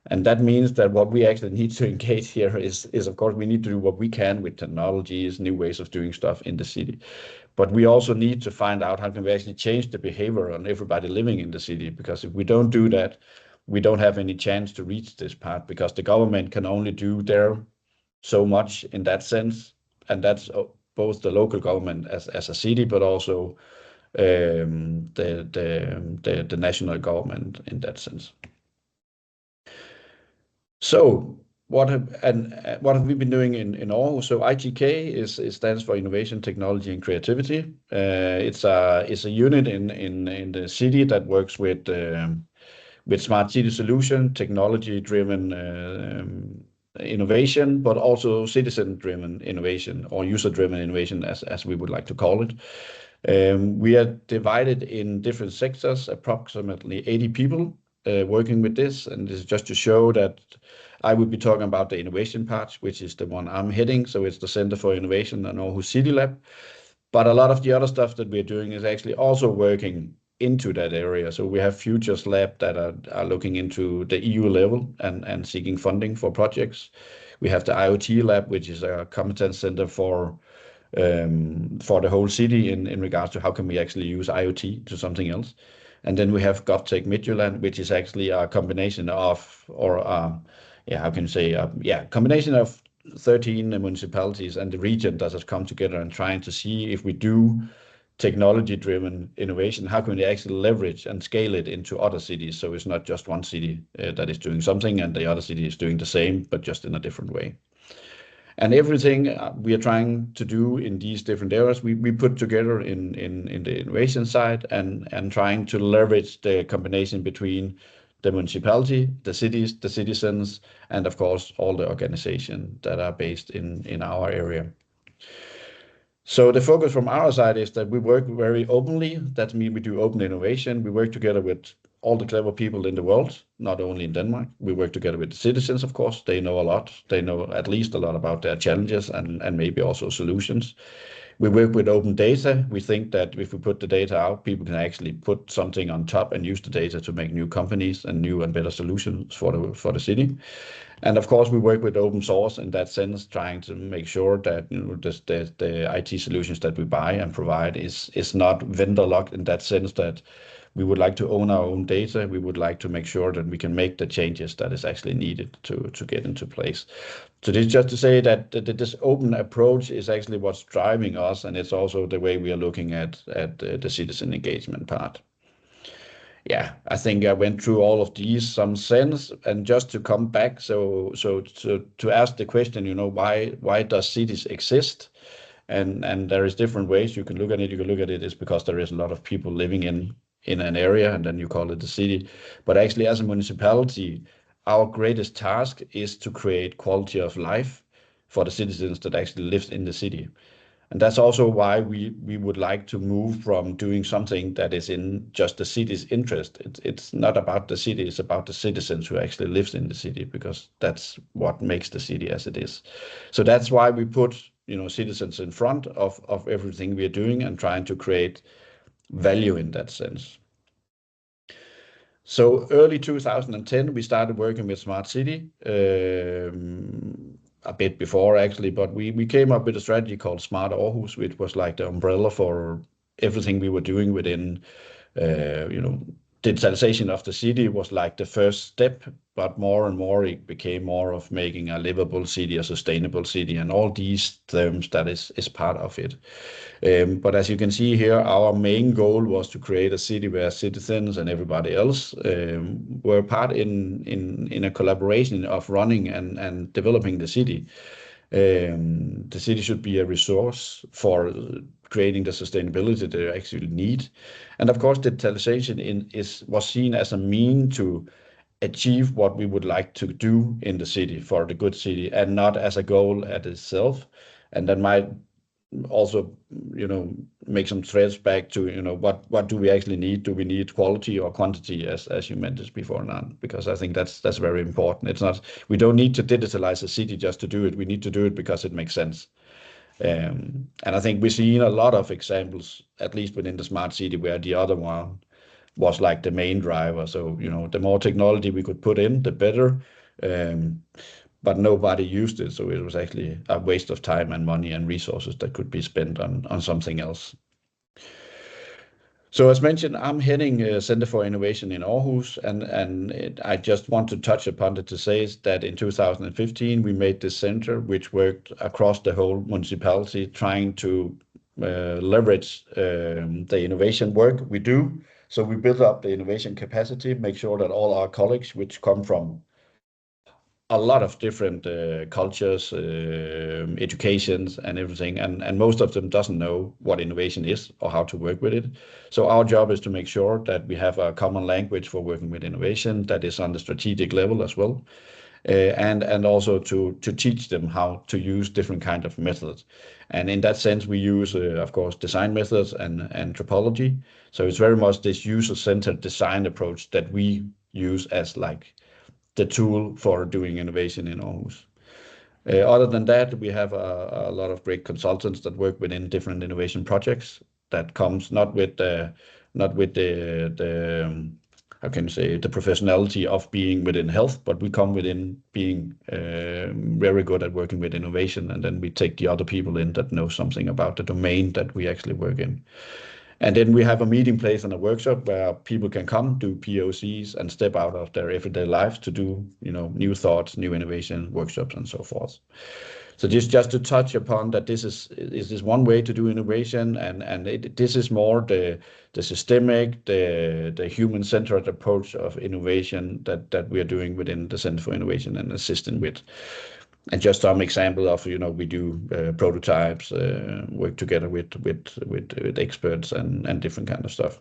And that means that what we actually need to engage here is of course, we need to do what we can with technologies, new ways of doing stuff in the city. But we also need to find out how can we actually change the behavior on everybody living in the city, because if we don't do that, we don't have any chance to reach this part, because the government can only do there so much in that sense. And that's both the local government as a city, but also the national government in that sense. So what have we been doing in Aarhus? So ITK stands for Innovation, Technology, and Creativity. It's a unit in the city that works with smart city solution, technology-driven innovation, but also citizen-driven innovation or user-driven innovation, as we would like to call it. We are divided in different sectors, approximately 80 people working with this, and this is just to show that I will be talking about the innovation part, which is the one I'm heading. So it's the Center for Innovation and Aarhus City Lab. But a lot of the other stuff that we're doing is actually also working into that area. So we have Futures Lab that are looking into the EU level and seeking funding for projects. We have the IoT Lab, which is a competence center for the whole city in regards to how can we actually use IoT to something else. And then we have GovTech Midtjylland, which is actually a combination of, combination of 13 municipalities and the region that has come together and trying to see if we do technology-driven innovation, how can we actually leverage and scale it into other cities? So it's not just one city that is doing something and the other city is doing the same, but just in a different way. And everything we are trying to do in these different areas, we put together in the innovation side and trying to leverage the combination between the municipality, the cities, the citizens, and of course all the organizations that are based in our area. So the focus from our side is that we work very openly. That means we do open innovation. We work together with all the clever people in the world, not only in Denmark. We work together with the citizens, of course. They know a lot. They know at least a lot about their challenges and maybe also solutions. We work with open data. We think that if we put the data out, people can actually put something on top and use the data to make new companies and new and better solutions for the city. And of course, we work with open source in that sense, trying to make sure that the IT solutions that we buy and provide is not vendor locked in that sense that we would like to own our own data. We would like to make sure that we can make the changes that is actually needed to get into place. So this is just to say that this open approach is actually what's driving us, and it's also the way we are looking at the citizen engagement part. Yeah, I think I went through all of these some sense, and just to come back, so to ask the question, why does cities exist? And there is different ways you can look at it. You can look at it is because there is a lot of people living in an area, and then you call it the city. But actually, as a municipality, our greatest task is to create quality of life for the citizens that actually live in the city. And that's also why we would like to move from doing something that is in just the city's interest. It's not about the city, it's about the citizens who actually live in the city, because that's what makes the city as it is. So that's why we put citizens in front of everything we are doing and trying to create value in that sense. So early 2010, we started working with Smart City, a bit before actually, but we came up with a strategy called Smart Aarhus, which was like the umbrella for everything we were doing within, digitalization of the city was like the first step, but more and more it became more of making a livable city, a sustainable city, and all these terms that is part of it. But as you can see here, our main goal was to create a city where citizens and everybody else were part in a collaboration of running and developing the city. The city should be a resource for creating the sustainability they actually need. And of course, digitalization was seen as a mean to achieve what we would like to do in the city for the good city, and not as a goal at itself. And that might also, make some threads back to, what do we actually need? Do we need quality or quantity, as you mentioned before, Nan? Because I think that's very important. It's not, we don't need to digitalize a city just to do it. We need to do it because it makes sense. And I think we've seen a lot of examples, at least within the smart city, where the other one was like the main driver. So, the more technology we could put in, the better. But nobody used it, so it was actually a waste of time and money and resources that could be spent on something else. So as mentioned, I'm heading Center for Innovation in Aarhus, and I just want to touch upon it to say that in 2015 we made this center, which worked across the whole municipality, trying to leverage the innovation work we do. So we built up the innovation capacity, make sure that all our colleagues, which come from a lot of different cultures, educations and everything, and most of them doesn't know what innovation is or how to work with it. So our job is to make sure that we have a common language for working with innovation that is on the strategic level as well, and also to teach them how to use different kind of methods. And in that sense, we use, of course, design methods and anthropology. So it's very much this user-centered design approach that we use as like the tool for doing innovation in Aarhus. Other than that, we have a lot of great consultants that work within different innovation projects. That comes not with the how can you say, the professionality of being within health, but we come within being very good at working with innovation, and then we take the other people in that know something about the domain that we actually work in. And then we have a meeting place and a workshop where people can come, do POCs, and step out of their everyday life to do, new thoughts, new innovation workshops, and so forth. So just to touch upon that, this is one way to do innovation, and this is more the systemic, the human-centered approach of innovation that we are doing within the Center for Innovation and assisting with. And just some example of, we do prototypes, work together with experts and different kind of stuff.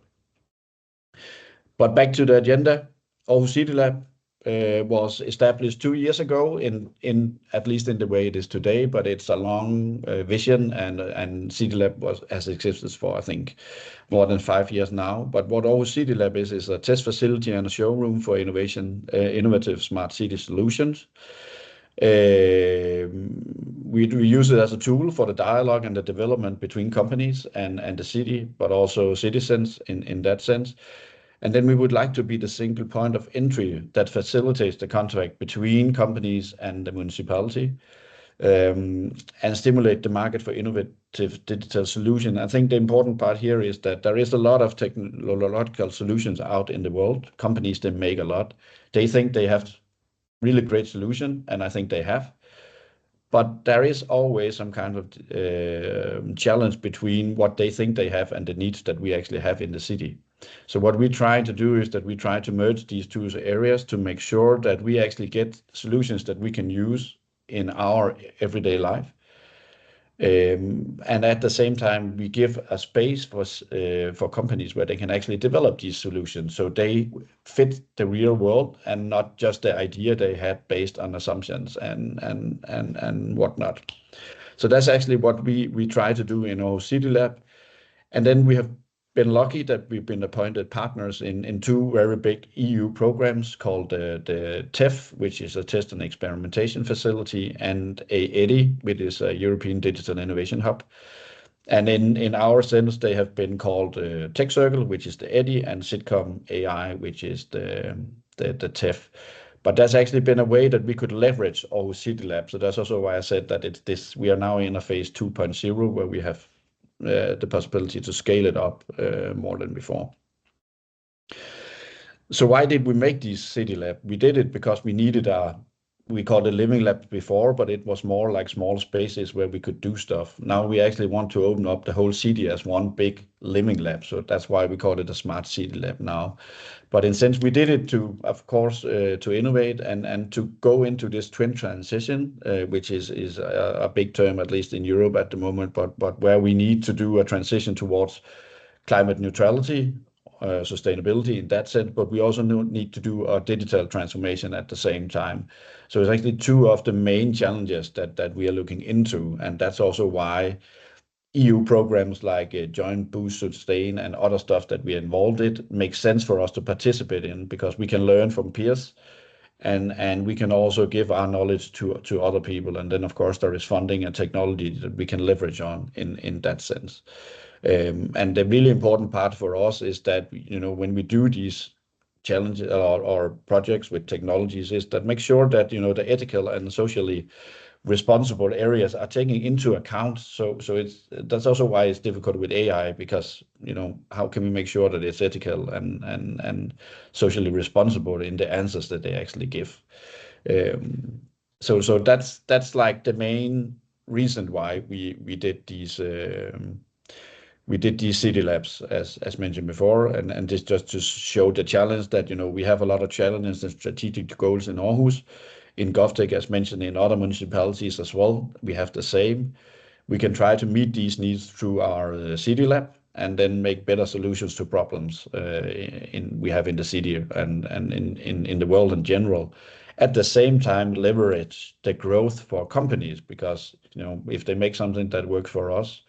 But back to the agenda, Aarhus City Lab was established 2 years ago in at least in the way it is today, but it's a long vision, and City Lab has existed for, I think, more than 5 years now. But what Aarhus City Lab is a test facility and a showroom for innovative smart city solutions. We use it as a tool for the dialogue and the development between companies and the city, but also citizens in that sense. And then we would like to be the single point of entry that facilitates the contract between companies and the municipality, and stimulate the market for innovative digital solution. I think the important part here is that there is a lot of technological solutions out in the world. Companies, they make a lot. They think they have really great solution, and I think they have. But there is always some kind of challenge between what they think they have and the needs that we actually have in the city. So what we try to do is that we try to merge these two areas to make sure that we actually get solutions that we can use in our everyday life. And at the same time, we give a space for companies where they can actually develop these solutions so they fit the real world and not just the idea they had based on assumptions and whatnot. So that's actually what we try to do in our City Lab. And then we have been lucky that we've been appointed partners in 2 very big EU programs called the TEF, which is a test and experimentation facility, and EDI, which is a European Digital Innovation Hub. And in our sense, they have been called Tech Circle, which is the EDI, and Sitcom AI, which is the TEF. But that's actually been a way that we could leverage our City Lab. So that's also why I said that we are now in a phase 2.0 where we have the possibility to scale it up more than before. So why did we make this City Lab? We did it because we needed we called it living lab before, but it was more like small spaces where we could do stuff. Now we actually want to open up the whole city as one big living lab. So that's why we call it a smart city lab now. But in sense, we did it to, of course, to innovate and to go into this twin transition, which is a big term, at least in Europe at the moment, but where we need to do a transition towards climate neutrality, sustainability in that sense, but we also need to do a digital transformation at the same time. So it's actually 2 of the main challenges that we are looking into, and that's also why EU programs like Joint Boost Sustain and other stuff that we are involved in makes sense for us to participate in, because we can learn from peers and we can also give our knowledge to other people. And then, of course, there is funding and technology that we can leverage on in that sense. And the really important part for us is that, when we do these challenges or projects with technologies, is that make sure that, the ethical and socially responsible areas are taken into account. So that's also why it's difficult with AI, because, how can we make sure that it's ethical and socially responsible in the answers that they actually give? So that's like the main reason why we did these city labs, as mentioned before, and this just to show the challenge that, we have a lot of challenges and strategic goals in Aarhus. In GovTech, as mentioned, in other municipalities as well, we have the same. We can try to meet these needs through our City Lab and then make better solutions to problems we have in the city and in the world in general. At the same time, leverage the growth for companies, because, if they make something that works for us,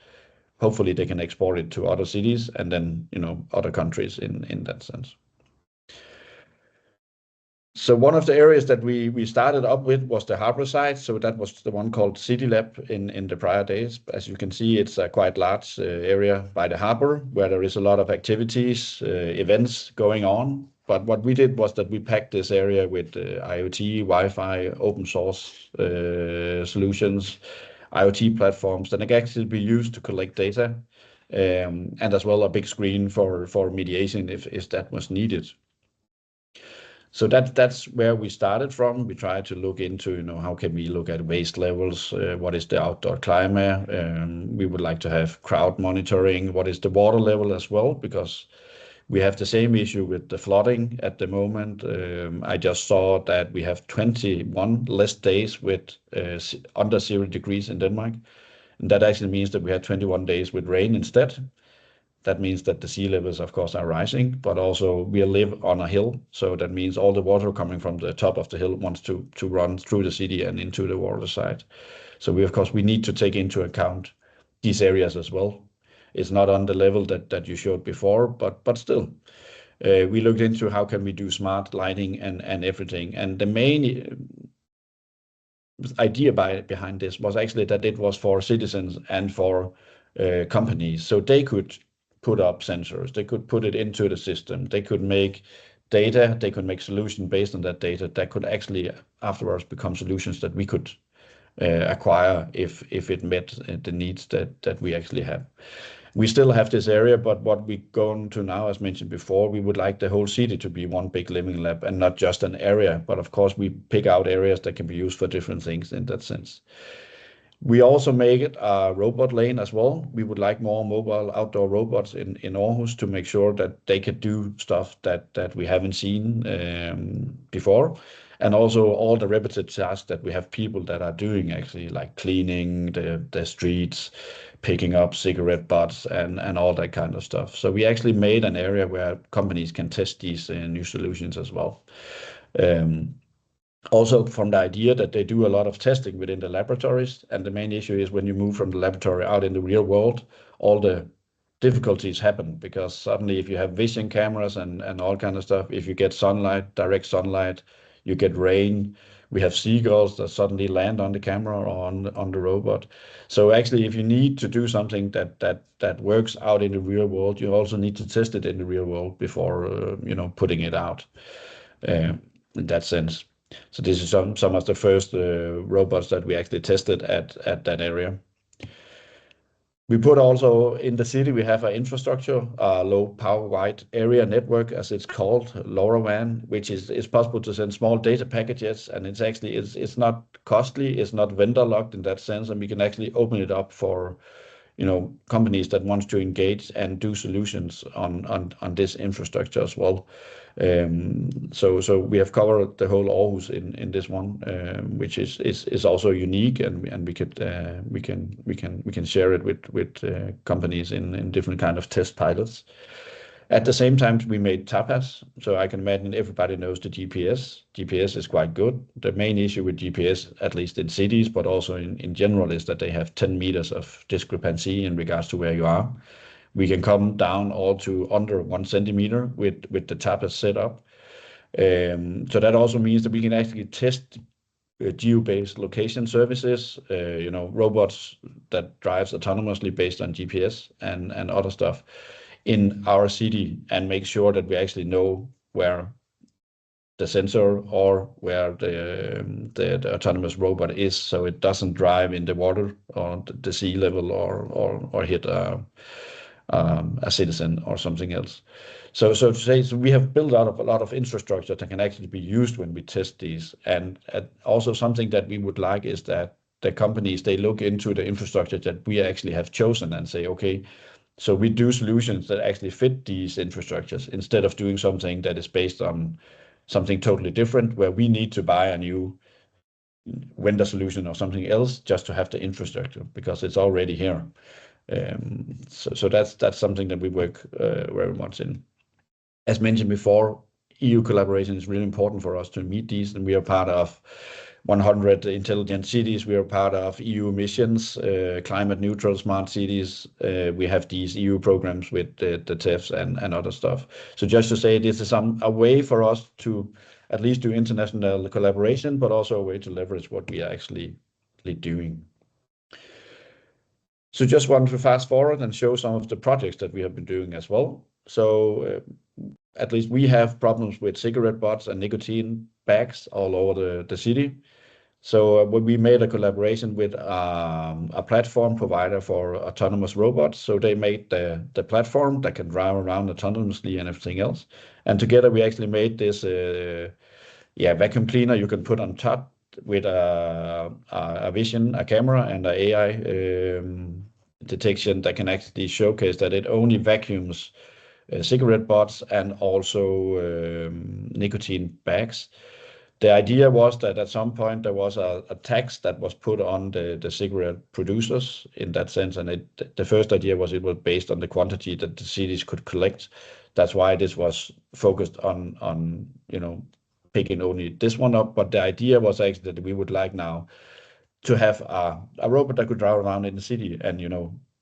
hopefully they can export it to other cities and then, other countries in that sense. So one of the areas that we started up with was the harbor side. So that was the one called City Lab in the prior days. As you can see, it's a quite large area by the harbor where there is a lot of activities, events going on. But what we did was that we packed this area with IoT, Wi-Fi, open source solutions, IoT platforms that can actually be used to collect data, and as well a big screen for mediation if that was needed. So that's where we started from. We tried to look into, how can we look at waste levels? What is the outdoor climate? We would like to have crowd monitoring. What is the water level as well? Because We have the same issue with the flooding at the moment. I just saw that we have 21 less days with under 0 degrees in Denmark. And that actually means that we had 21 days with rain instead. That means that the sea levels, of course, are rising, but also we live on a hill. So that means all the water coming from the top of the hill wants to run through the city and into the water side. So we, of course, we need to take into account these areas as well. It's not on the level that you showed before, but still, we looked into how can we do smart lighting and everything. And the main idea behind this was actually that it was for citizens and for companies, so they could put up sensors, they could put it into the system, they could make data, they could make solutions based on that data that could actually afterwards become solutions that we could acquire if it met the needs that we actually have. We still have this area, but what we're going to now, as mentioned before, we would like the whole city to be one big living lab and not just an area. But of course, we pick out areas that can be used for different things in that sense. We also make it a robot lane as well. We would like more mobile outdoor robots in Aarhus to make sure that they can do stuff that we haven't seen before. And also all the repetitive tasks that we have people that are doing, actually, like cleaning the streets, picking up cigarette butts and all that kind of stuff. So we actually made an area where companies can test these new solutions as well. Also from the idea that they do a lot of testing within the laboratories. And the main issue is when you move from the laboratory out in the real world, all the difficulties happen because suddenly if you have vision cameras and all kind of stuff, if you get sunlight, direct sunlight, you get rain, we have seagulls that suddenly land on the camera or on the robot. So actually, if you need to do something that works out in the real world, you also need to test it in the real world before putting it out in that sense. So this is some of the first robots that we actually tested at that area. We put also in the city, we have an infrastructure, low power wide area network, as it's called, LoRaWAN, which is possible to send small data packages. And it's actually, it's not costly, it's not vendor locked in that sense. And we can actually open it up for, companies that want to engage and do solutions on this infrastructure as well. So we have covered the whole Aarhus in this one, which is also unique, and we can share it with companies in different kind of test pilots. At the same time, we made tapas. So I can imagine everybody knows the GPS. GPS is quite good. The main issue with GPS, at least in cities, but also in general, is that they have 10 meters of discrepancy in regards to where you are. We can come down all to under 1 centimeter with the tapas set up. So that also means that we can actually test geo-based location services, robots that drives autonomously based on GPS and other stuff in our city, and make sure that we actually know where the sensor or where the autonomous robot is, so it doesn't drive in the water or the sea level or hit a citizen or something else. So to say, we have built out a lot of infrastructure that can actually be used when we test these. And also something that we would like is that the companies, they look into the infrastructure that we actually have chosen and say, okay, so we do solutions that actually fit these infrastructures instead of doing something that is based on something totally different, where we need to buy a new vendor solution or something else just to have the infrastructure because it's already here. So that's something that we work very much in. As mentioned before, EU collaboration is really important for us to meet these, and we are part of 100 intelligent cities. We are part of EU missions, climate neutral smart cities. We have these EU programs with the TEFs and other stuff. So just to say, this is a way for us to at least do international collaboration, but also a way to leverage what we are actually doing. So just want to fast forward and show some of the projects that we have been doing as well. So at least we have problems with cigarette butts and nicotine bags all over the city. So when we made a collaboration with a platform provider for autonomous robots, so they made the platform that can drive around autonomously and everything else. And together we actually made this vacuum cleaner you can put on top with a vision, a camera, and an AI detection that can actually showcase that it only vacuums cigarette butts and also nicotine bags. The idea was that at some point there was a tax that was put on the cigarette producers in that sense, and the first idea was it was based on the quantity that the cities could collect. That's why this was focused on picking only this one up. But the idea was actually that we would like now to have a robot that could drive around in the city and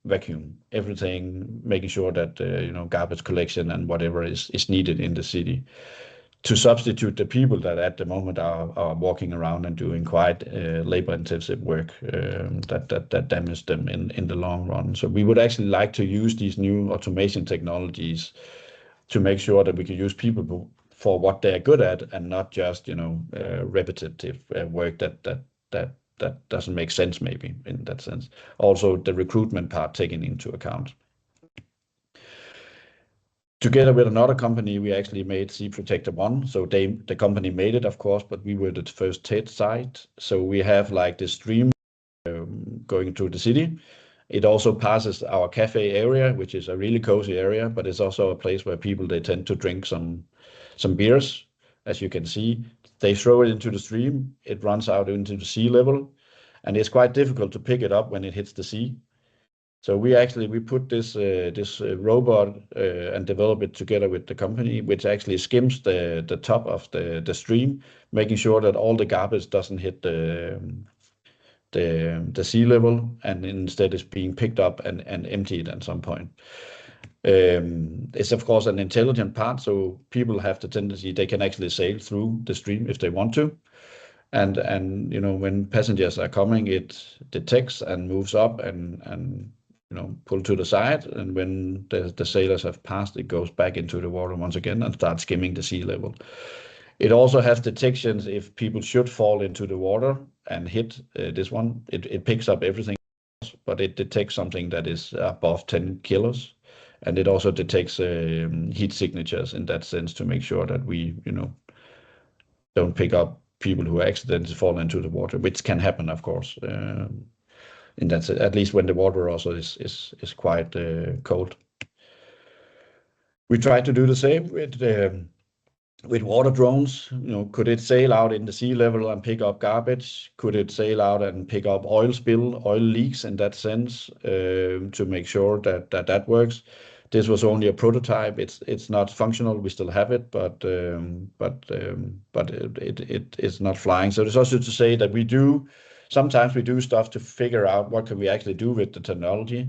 vacuum everything, making sure that garbage collection and whatever is needed in the city, to substitute the people that at the moment are walking around and doing quite labor-intensive work that damage them in the long run. So we would actually like to use these new automation technologies to make sure that we can use people for what they're good at and not just repetitive work that doesn't make sense maybe in that sense. Also the recruitment part taken into account. Together with another company, we actually made Sea Protector 1. So the company made it, of course, but we were the first test site. So we have like the stream going through the city. It also passes our cafe area, which is a really cozy area, but it's also a place where people, they tend to drink some beers. As you can see, they throw it into the stream. It runs out into the sea level, and it's quite difficult to pick it up when it hits the sea. So we put this robot and develop it together with the company, which actually skims the top of the stream, making sure that all the garbage doesn't hit the sea level, and instead is being picked up and emptied at some point. It's of course an intelligent part, so people have the tendency they can actually sail through the stream if they want to. And when passengers are coming, it detects and moves up and pull to the side, and when the sailors have passed, it goes back into the water once again and starts skimming the sea level. It also has detections if people should fall into the water and hit this one. It picks up everything else, but it detects something that is above 10 kilos, and it also detects heat signatures in that sense to make sure that we don't pick up people who accidentally fall into the water, which can happen, of course. In that sense, at least when the water also is quite cold. We try to do the same with water drones. Could it sail out in the sea level and pick up garbage? Could it sail out and pick up oil leaks in that sense, to make sure that works? This was only a prototype. It's not functional. We still have it, but it is not flying. So it's also to say that sometimes we do stuff to figure out what can we actually do with the technology,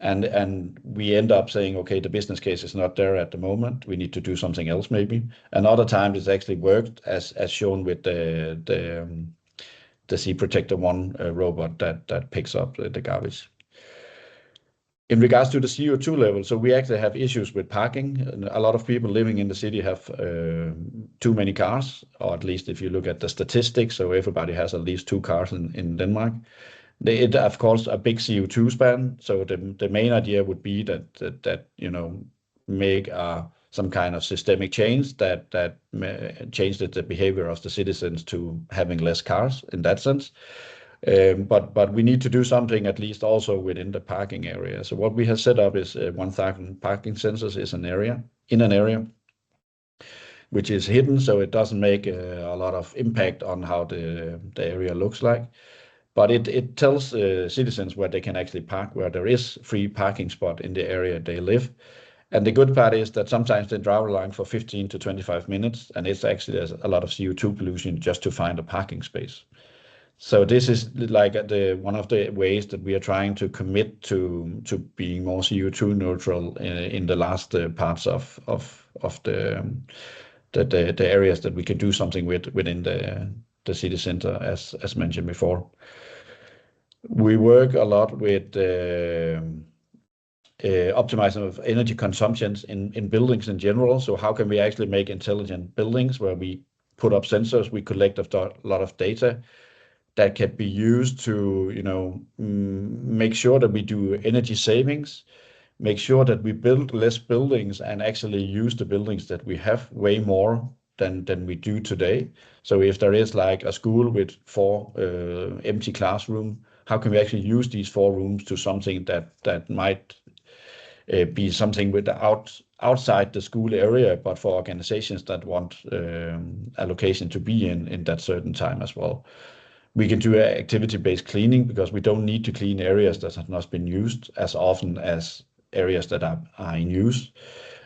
and we end up saying, okay, the business case is not there at the moment. We need to do something else maybe. And other times it's actually worked as shown with the Sea Protector 1 robot that picks up the garbage. In regards to the CO2 level, so we actually have issues with parking. A lot of people living in the city have too many cars, or at least if you look at the statistics, so everybody has at least 2 cars in Denmark. It of course a big CO2 span. So the main idea would be that make some kind of systemic change that change the behavior of the citizens to having less cars in that sense. But we need to do something at least also within the parking area. So what we have set up is 1,000 parking sensors in an area which is hidden, so it doesn't make a lot of impact on how the area looks like. But it tells citizens where they can actually park, where there is free parking spot in the area they live. And the good part is that sometimes they drive along for 15 to 25 minutes, and it's actually a lot of CO2 pollution just to find a parking space. So this is like one of the ways that we are trying to commit to being more CO2 neutral in the last parts of the areas that we can do something within the city center, as mentioned before. We work a lot with optimizing of energy consumptions in buildings in general. So how can we actually make intelligent buildings where we put up sensors, we collect a lot of data that can be used to make sure that we do energy savings, make sure that we build less buildings and actually use the buildings that we have way more than we do today. So if there is like a school with 4 empty classrooms, how can we actually use these 4 rooms to something that might be something outside the school area, but for organizations that want a location to be in that certain time as well. We can do activity-based cleaning because we don't need to clean areas that have not been used as often as areas that are in use.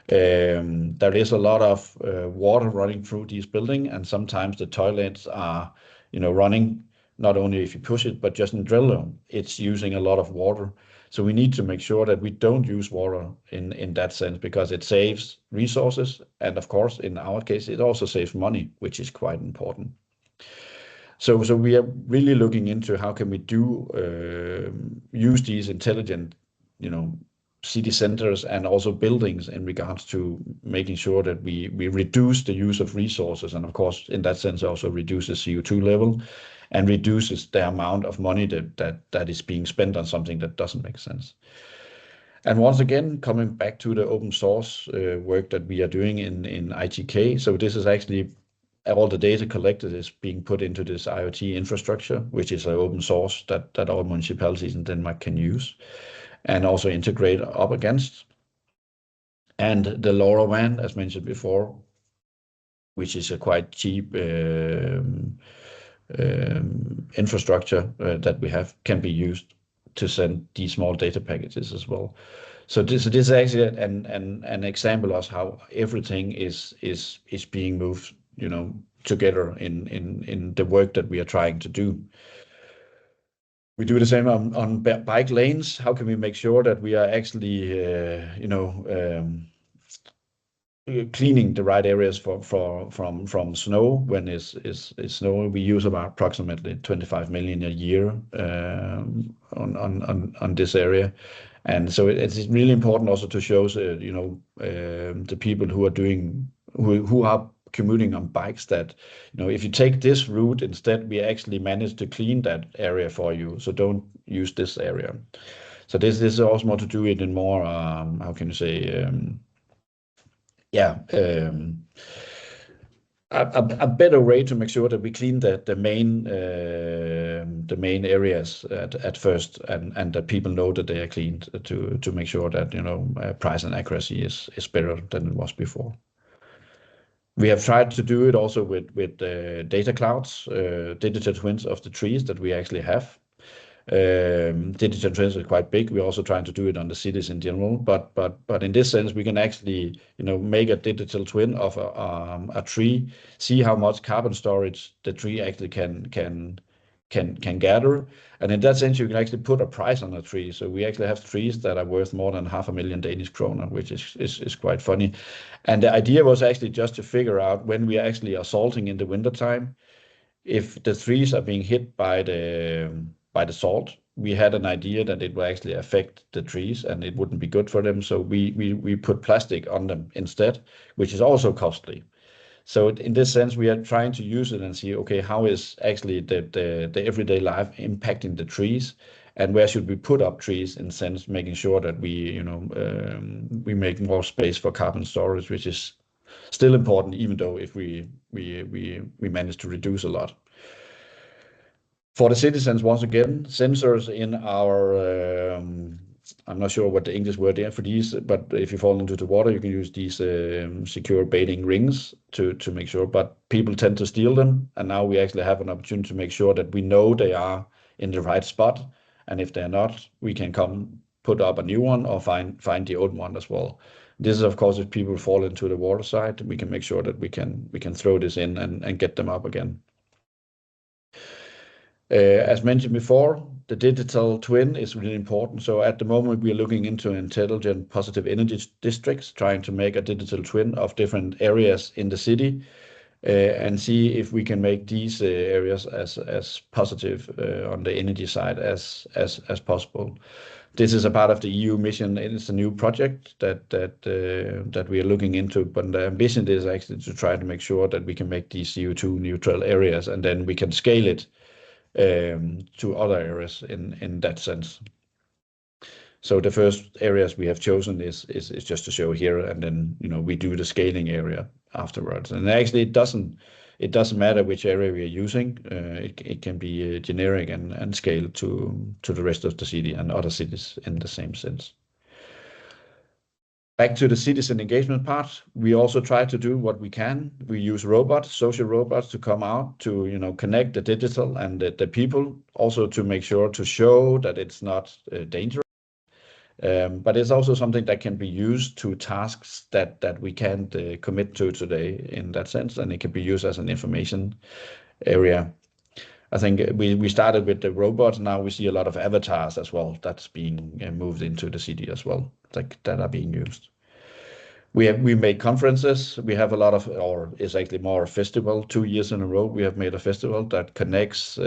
There is a lot of water running through these buildings, and sometimes the toilets are, running not only if you push it, but just in drill, it's using a lot of water. So we need to make sure that we don't use water in that sense because it saves resources, and of course, in our case, it also saves money, which is quite important. So we are really looking into how can we use these intelligent, city centers and also buildings in regards to making sure that we reduce the use of resources, and of course, in that sense, also reduces CO2 level and reduces the amount of money that is being spent on something that doesn't make sense. And once again, coming back to the open source work that we are doing in ITK, so this is actually all the data collected is being put into this IoT infrastructure, which is an open source that all municipalities in Denmark can use and also integrate up against. And the LoRaWAN, as mentioned before, which is a quite cheap infrastructure that we have, can be used to send these small data packages as well. So this is actually an example of how everything is being moved, together in the work that we are trying to do. We do the same on bike lanes. How can we make sure that we are actually, cleaning the right areas from snow when it's snowing? We use about approximately 25 million a year on this area, and so it's really important also to show the people who are commuting on bikes that if you take this route instead, we actually manage to clean that area for you, so don't use this area. So this is also more to do it in more how can you say a better way to make sure that we clean the main areas at first, and that people know that they are cleaned to make sure that price and accuracy is better than it was before. We have tried to do it also with data clouds, digital twins of the trees that we actually have. Digital twins are quite big. We're also trying to do it on the cities in general, but in this sense, we can actually make a digital twin of a tree, see how much carbon storage the tree actually can gather, and in that sense, you can actually put a price on a tree. So we actually have trees that are worth more than 500,000 Danish kroner, which is quite funny. And the idea was actually just to figure out when we actually are salting in the wintertime, if the trees are being hit by the salt, we had an idea that it will actually affect the trees and it wouldn't be good for them. So we put plastic on them instead, which is also costly. So in this sense, we are trying to use it and see, okay, how is actually the everyday life impacting the trees, and where should we put up trees in sense, making sure that we make more space for carbon storage, which is still important, even though if we manage to reduce a lot. For the citizens, once again, sensors in our, I'm not sure what the English word is for these, but if you fall into the water, you can use these secure baiting rings to make sure, but people tend to steal them. And now we actually have an opportunity to make sure that we know they are in the right spot. And if they're not, we can come put up a new one or find the old one as well. This is, of course, if people fall into the water side, we can make sure that we can throw this in and get them up again. As mentioned before, the digital twin is really important. So at the moment, we are looking into intelligent positive energy districts, trying to make a digital twin of different areas in the city and see if we can make these areas as positive on the energy side as possible. This is a part of the EU mission. It's a new project that we are looking into, but the ambition is actually to try to make sure that we can make these CO2 neutral areas, and then we can scale it to other areas in that sense. So the first areas we have chosen is just to show here, and then we do the scaling area afterwards. And actually, it doesn't matter which area we are using. It can be generic and scaled to the rest of the city and other cities in the same sense. Back to the citizen engagement part, we also try to do what we can. We use robots, social robots, to come out to connect the digital and the people, also to make sure to show that it's not dangerous. But it's also something that can be used to tasks that we can't commit to today in that sense, and it can be used as an information area. I think we started with the robots. Now we see a lot of avatars as well. That's being moved into the city as well, like that are being used. We made conferences. We have a lot of, or it's actually more a festival. 2 years in a row, we have made a festival that connects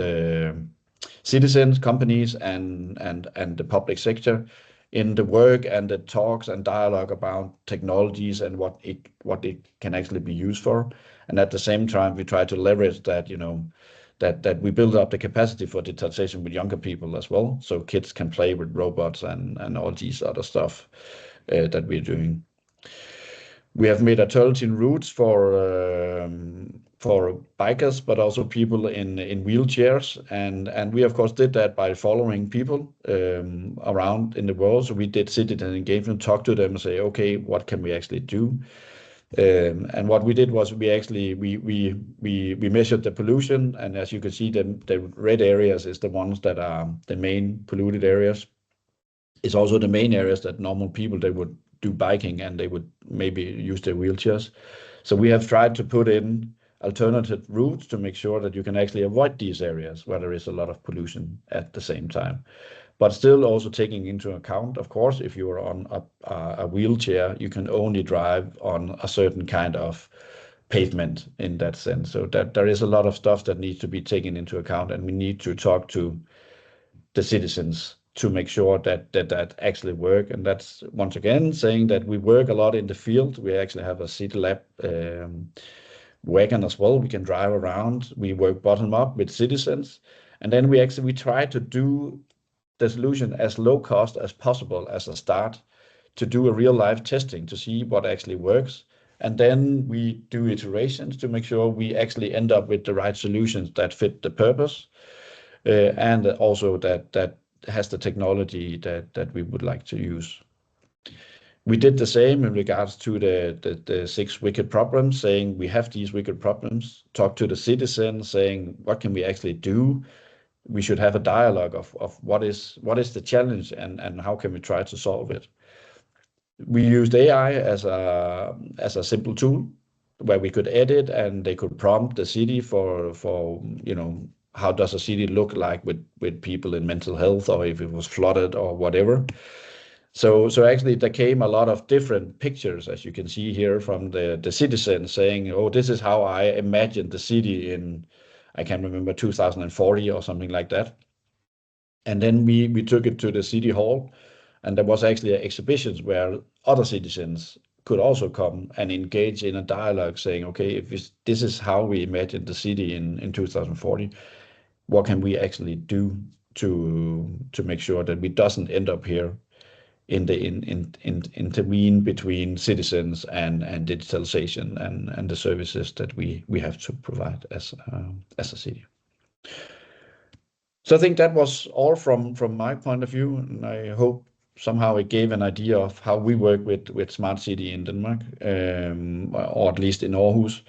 citizens, companies, and the public sector in the work and the talks and dialogue about technologies and what it can actually be used for. And at the same time, we try to leverage that, that we build up the capacity for digitalization with younger people as well, so kids can play with robots and all these other stuff that we're doing. We have made alternative routes for bikers, but also people in wheelchairs, and we of course did that by following people around in the world. So we did citizen engagement, talk to them, and say, okay, what can we actually do? And what we did was we measured the pollution, and as you can see, the red areas is the ones that are the main polluted areas. It's also the main areas that normal people, they would do biking and they would maybe use their wheelchairs. So we have tried to put in alternative routes to make sure that you can actually avoid these areas where there is a lot of pollution at the same time. But still also taking into account, of course, if you are on a wheelchair, you can only drive on a certain kind of pavement in that sense. So that there is a lot of stuff that needs to be taken into account, and we need to talk to the citizens to make sure that actually work. And that's once again saying that we work a lot in the field. We actually have a City Lab wagon as well. We can drive around. We work bottom up with citizens, and then we try to do the solution as low cost as possible as a start, to do a real life testing to see what actually works. And then we do iterations to make sure we actually end up with the right solutions that fit the purpose, and also that has the technology that we would like to use. We did the same in regards to the 6 wicked problems, saying we have these wicked problems, talk to the citizens, saying what can we actually do? We should have a dialogue of what is the challenge and how can we try to solve it. We used AI as a simple tool where we could edit, and they could prompt the city for how does a city look like with people in mental health, or if it was flooded or whatever. So actually there came a lot of different pictures, as you can see here, from the citizens saying, oh, this is how I imagined the city in, I can't remember, 2040 or something like that. And then we took it to the city hall, and there was actually exhibitions where other citizens could also come and engage in a dialogue, saying, okay, if this is how we imagine the city in 2040, what can we actually do to make sure that we doesn't end up here in the intervene between citizens and digitalization and the services that we have to provide as a city. So I think that was all from my point of view, and I hope somehow it gave an idea of how we work with smart city in Denmark, or at least in Aarhus.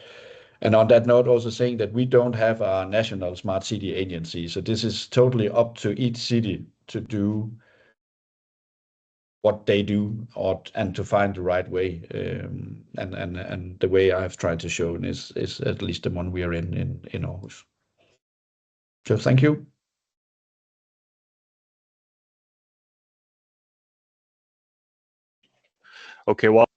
And on that note, also saying that we don't have a national smart city agency, so this is totally up to each city to do what they do, and to find the right way. And the way I've tried to show is at least the one we are in Aarhus. So thank you. Okay, well,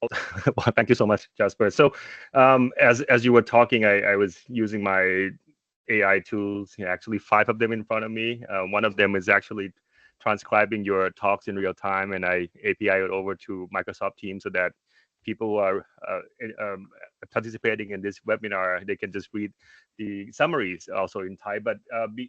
thank you so much, Jesper. So as you were talking, I was using my AI tools, actually 5 of them in front of me. One of them is actually transcribing your talks in real time, and I API it over to Microsoft Teams so that people who are participating in this webinar, they can just read the summaries also in Thai. But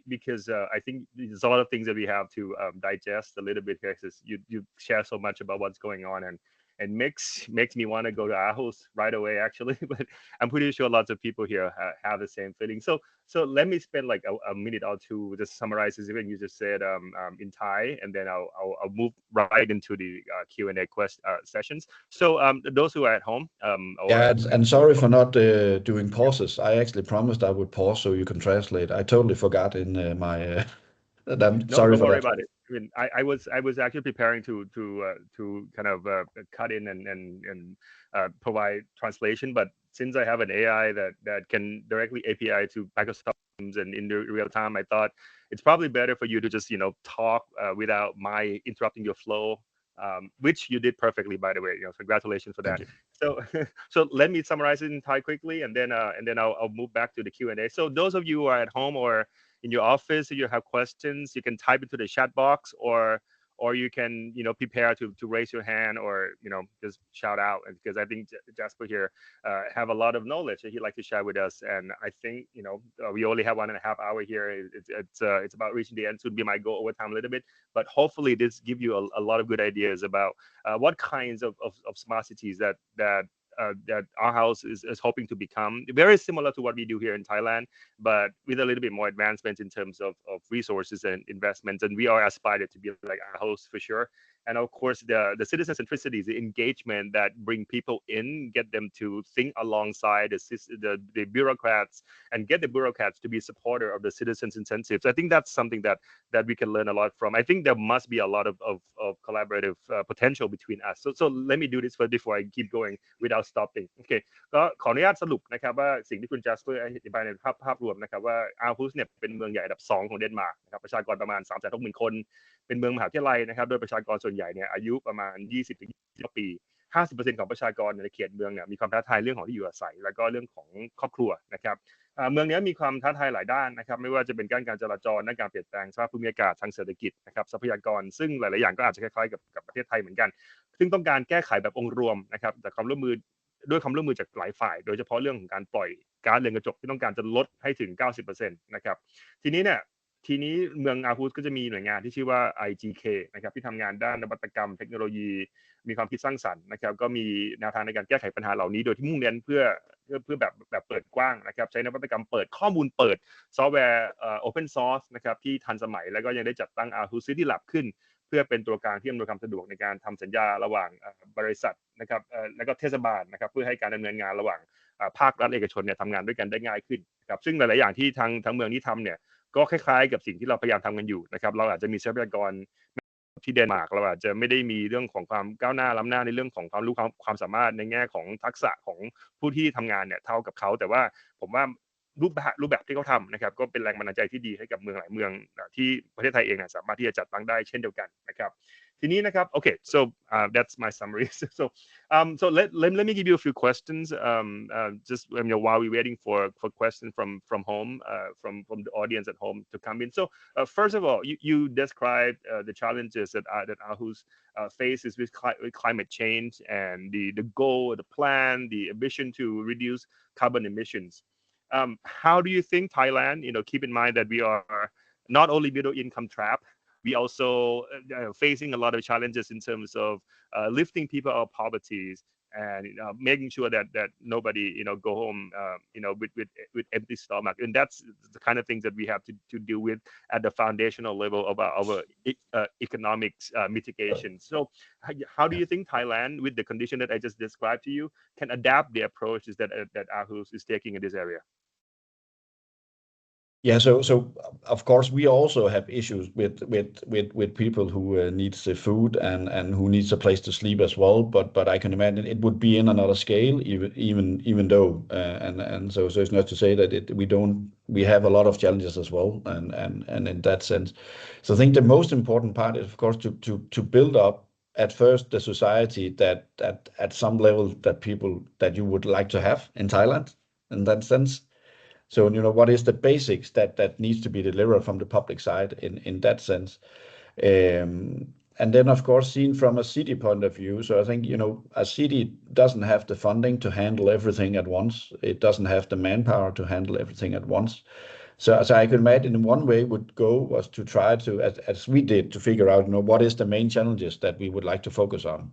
because I think there's a lot of things that we have to digest a little bit here, because you share so much about what's going on, and and makes me want to go to Aarhus right away, actually. But I'm pretty sure lots of people here have the same feeling. So let me spend like a minute or two just summarizing everything you just said in Thai, and then I'll move right into the Q&A sessions. So those who are at home, yeah, and sorry for not doing pauses. I actually promised I would pause so you can translate. I totally forgot in my. I'm sorry don't for worry that. about it. I mean, I was actually preparing to kind of cut in and provide translation, but since I have an AI that can directly API to Microsoft Teams and in real time, I thought it's probably better for you to just talk without my interrupting your flow, which you did perfectly, by the way. Congratulations for that. So let me summarize it in Thai quickly, and then I'll move back to the Q&A. So those of you who are at home or in your office, if you have questions, you can type into the chat box, or you can prepare to raise your hand, or just shout out, because I think Jesper here have a lot of knowledge that he'd like to share with us. And I think we only have 1.5 hours here. It's about reaching the end. Soon be my go over time a little bit, but hopefully this give you a lot of good ideas about what kinds of smart cities that Aarhus is hoping to become. Very similar to what we do here in Thailand, but with a little bit more advancement in terms of resources and investments. And we are aspired to be like Aarhus for sure. And of course, the citizen centricity, the engagement that bring people in, get them to think alongside the bureaucrats, and get the bureaucrats to be supporter of the citizens' incentives. I think that's something that we can learn a lot from. I think there must be a lot of collaborative potential between us. So let me do this first before I keep going without stopping. Okay. ก็ขออนุญาตสรุปนะครับว่าสิ่งที่คุณ Jasper อธิบายในภาพรวมนะครับว่า Aarhus เนี่ยเป็นเมืองใหญ่อันดับ2ของเดนมาร์กนะครับประชากรประมาณ 360,000 คนเป็นเมืองมหาวิทยาลัยนะครับโดยประชากรส่วนใหญ่เนี่ยอายุประมาณ 20-20 ปี 50% ของประชากรในเขตเมืองเนี่ยมีความท้าทายเรื่องของที่อยู่อาศัยแล้วก็เรื่องของครอบครัวนะครับเมืองนี้มีความท้าทายหลายด้านนะครับไม่ว่าจะเป็นการจราจรด้านการเปลี่ยนแปลงสภาพภูมิอากาศทางเศรษฐกิจนะครับทรัพยากรซึ่งหลายๆอย่างก็อาจจะคล้ายๆกับประเทศไทยเหมือนกันซึ่งต้องการแก้ไขแบบองค์รวมนะครับจากความร่วมมือจากหลายฝ่ายโดยเฉพาะเรื่องของการปล่อยก๊าซเรือนกระจกที่ต้องการจะลดให้ถึง 90% นะครับทีนี้เมืองอาร์ฮุสก็จะมีหน่วยงานที่ชื่อว่า IGK นะครับที่ทำงานด้านนวัตกรรมเทคโนโลยีมีความคิดสร้างสรรค์นะครับก็มีแนวทางในการแก้ไขปัญหาเหล่านี้โดยที่มุ่งเน้นเพื่อแบบเปิดกว้างนะครับใช้นวัตกรรมเปิดข้อมูลเปิดซอฟต์แวร์open source นะครับที่ทันสมัยแล้วก็ยังได้จัดตั้ง Aarhus City Lab ขึ้นเพื่อเป็นตัวกลางที่อำนวยความสะดวกในการทำสัญญาระหว่างบริษัทนะครับแล้วก็เทศบาลนะครับเพื่อให้การดำเนินงานระหว่างภาครัฐเอกชนเนี่ยทำงานด้วยกันได้ง่ายขึ้นครับซึ่งหลายๆอย่างที่ทั้งเมืองนี้ทำเนี่ยก็คล้ายๆกับสิ่งที่เราพยายามทำกันอยู่นะครับเราอาจจะมีทรัพยากรที่เดนมาร์กเราอาจจะไม่ได้มีเรื่องของความก้าวหน้าล้ำหน้าในเรื่องของความรู้ความสามารถในแง่ของทักษะของผู้ที่ทำงานเนี่ยเท่ากับเขาแต่ว่าผมว่ารูปแบบที่เขาทำนะครับก็เป็นแรงบันดาลใจที่ดีให้กับเมืองหลายเมืองที่ประเทศไทยเองสามารถที่จะจัดตั้งได้เช่นเดียวกันนะครับทีนี้นะครับ okay so that's my summary so let me give you a few questions just while we're waiting for questions from home from the audience at home to come in. So first of all, you described the challenges that Aarhus faces with climate change and the goal, the plan, the ambition to reduce carbon emissions. How do you think Thailand, keep in mind that we are not only middle income trap, we also facing a lot of challenges in terms of lifting people out of poverty and making sure that nobody go home with empty stomach, and that's the kind of things that we have to deal with at the foundational level of our economic mitigation. So how do you think Thailand, with the condition that I just described to you, can adapt the approaches that Aarhus is taking in this area? Yeah, so of course we also have issues with people who needs food and who needs a place to sleep as well. But I can imagine it would be in another scale, even though and so it's not to say that we have a lot of challenges as well, and in that sense, so I think the most important part is of course to build up at first the society that at some level that you would like to have in Thailand in that sense. So, what is the basics that needs to be delivered from the public side in that sense? And then, of course, seen from a city point of view. So I think, a city doesn't have the funding to handle everything at once. It doesn't have the manpower to handle everything at once. So I could imagine in one way was to try to, as we did, to figure out, what is the main challenges that we would like to focus on.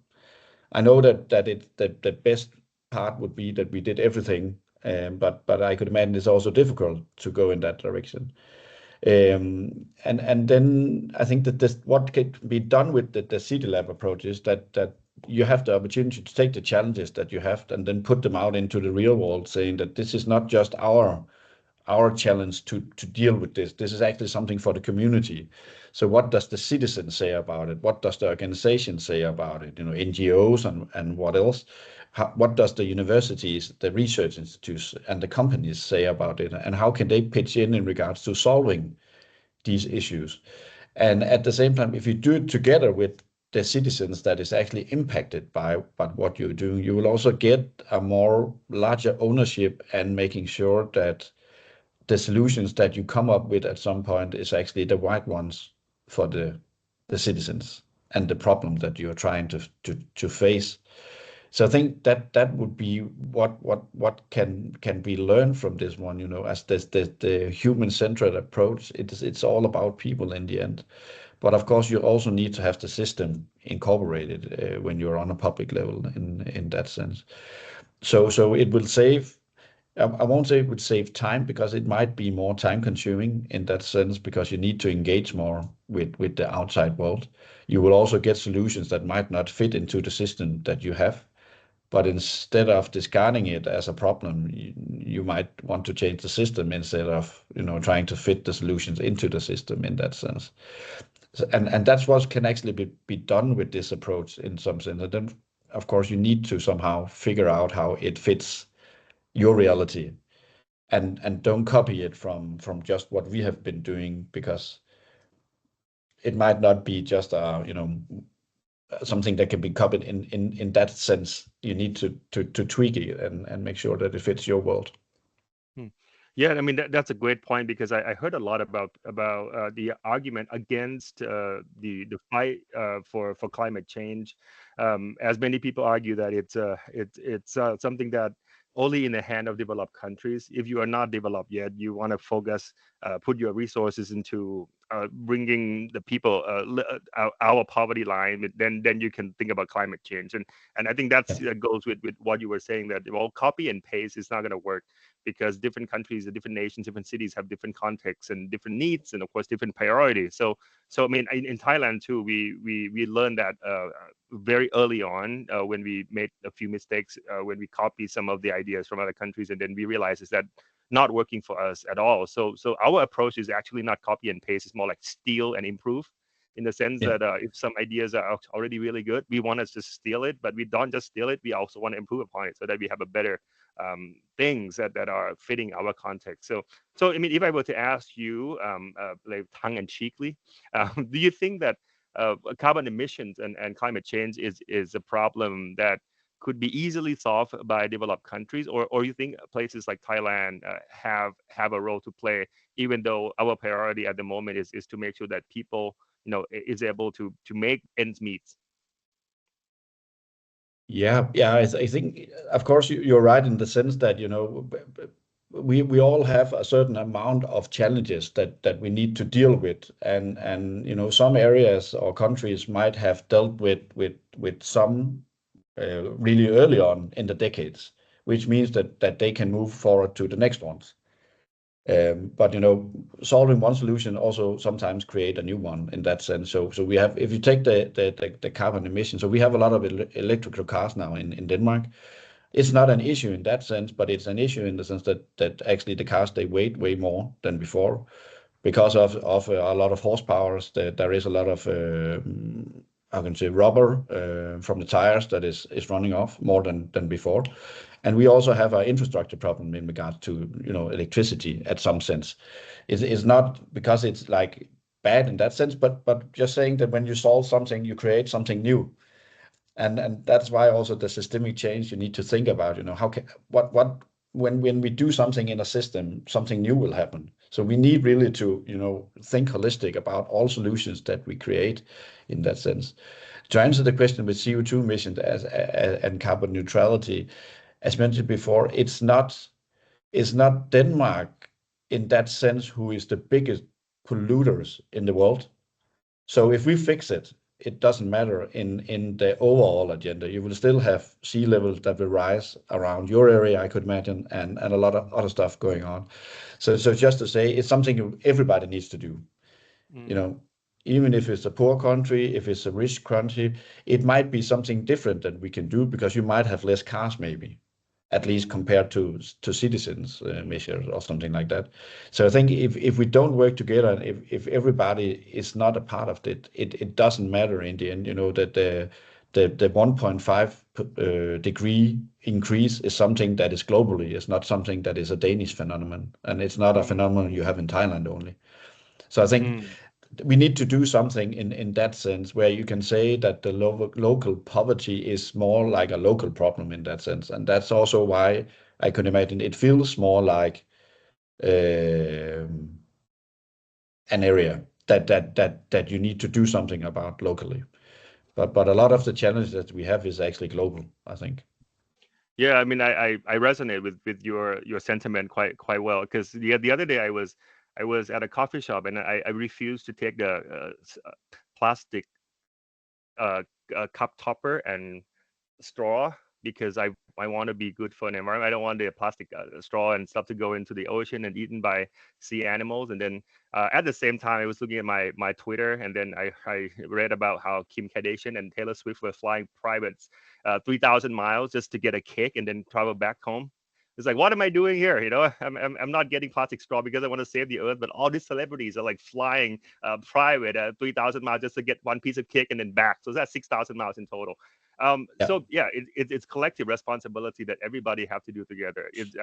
I know that the best part would be that we did everything, but I could imagine it's also difficult to go in that direction. And then I think that what can be done with the City Lab approach is that you have the opportunity to take the challenges that you have and then put them out into the real world, saying that this is not just our challenge to deal with this. This is actually something for the community. So what does the citizen say about it? What does the organization say about it? NGOs and what else? What does the universities, the research institutes, and the companies say about it? And how can they pitch in regards to solving these issues? And at the same time, if you do it together with the citizens that is actually impacted by what you're doing, you will also get a more larger ownership and making sure that the solutions that you come up with at some point is actually the right ones for the citizens and the problem that you're trying to face. So I think that would be what can be learned from this one, as the human-centered approach. It's all about people in the end. But of course, you also need to have the system incorporated when you're on a public level in that sense. So it will save. I won't say it would save time, because it might be more time consuming in that sense, because you need to engage more with the outside world. You will also get solutions that might not fit into the system that you have. But instead of discarding it as a problem, you might want to change the system instead of trying to fit the solutions into the system in that sense. And that's what can actually be done with this approach in some sense. And then, of course, you need to somehow figure out how it fits your reality, and don't copy it from just what we have been doing, because it might not be just something that can be copied in that sense. You need to tweak it and make sure that it fits your world. Yeah, I mean that's a great point, because I heard a lot about the argument against the fight for climate change, as many people argue that it's something that only in the hand of developed countries. If you are not developed yet, you want to focus, put your resources into bringing the people our poverty line. Then you can think about climate change, and I think that goes with what you were saying, that copy and paste is not going to work, because different countries, different nations, different cities have different contexts and different needs, and of course different priorities. So I mean, in Thailand too, we learned that very early on, when we made a few mistakes, when we copied some of the ideas from other countries, and then we realized is that not working for us at all. So our approach is actually not copy and paste; it's more like steal and improve, in the sense that if some ideas are already really good, we want to just steal it, but we don't just steal it. We also want to improve upon it, so that we have a better things that are fitting our context. So I mean, if I were to ask you, like tongue and cheekly, do you think that carbon emissions and climate change is a problem that could be easily solved by developed countries, or you think places like Thailand have a role to play, even though our priority at the moment is to make sure that people is able to make ends meet? Yeah, I think, of course, you're right in the sense that we all have a certain amount of challenges that we need to deal with, and some areas or countries might have dealt with some really early on in the decades, which means that they can move forward to the next ones. But solving one solution also sometimes create a new one in that sense. So we have, if you take the carbon emissions, so we have a lot of electrical cars now in Denmark. It's not an issue in that sense, but it's an issue in the sense that actually the cars, they weight way more than before, because of a lot of horsepower. There is a lot of I can say rubber from the tires that is running off more than before. And we also have our infrastructure problem in regards to electricity at some sense. It's not because it's like bad in that sense, but just saying that when you solve something, you create something new. And that's why also the systemic change, you need to think about, when we do something in a system, something new will happen. So we need really to, think holistic about all solutions that we create in that sense. To answer the question with CO2 emissions and carbon neutrality, as mentioned before, it's not Denmark in that sense who is the biggest polluters in the world. So if we fix it, it doesn't matter in the overall agenda. You will still have sea levels that will rise around your area, I could imagine, and a lot of other stuff going on. So just to say, it's something everybody needs to do. You know, even if it's a poor country, if it's a rich country, it might be something different that we can do because you might have less cars maybe, at least compared to citizens measures or something like that. So I think if we don't work together, and if everybody is not a part of it, it doesn't matter in the end. You know that the 1.5 degree increase is something that is globally. It's not something that is a Danish phenomenon, and it's not a phenomenon you have in Thailand only. So I think we need to do something in that sense where you can say that the local poverty is more like a local problem in that sense. And that's also why I can imagine it feels more like an area that you need to do something about locally. But a lot of the challenges that we have is actually global, I think. Yeah, I mean, I resonate with your sentiment quite well, because the other day I was at a coffee shop and I refused to take the plastic cup topper and straw because I want to be good for the environment. I don't want the plastic straw and stuff to go into the ocean and eaten by sea animals. And then at the same time, I was looking at my Twitter, and then I read about how Kim Kardashian and Taylor Swift were flying privates 3,000 miles just to get a cake and then travel back home. It's like, what am I doing here? You know, I'm not getting plastic straw because I want to save the earth, but all these celebrities are like flying private 3,000 miles just to get one piece of cake and then back. So that's 6,000 miles in total. So yeah, it's collective responsibility that everybody have to do together. It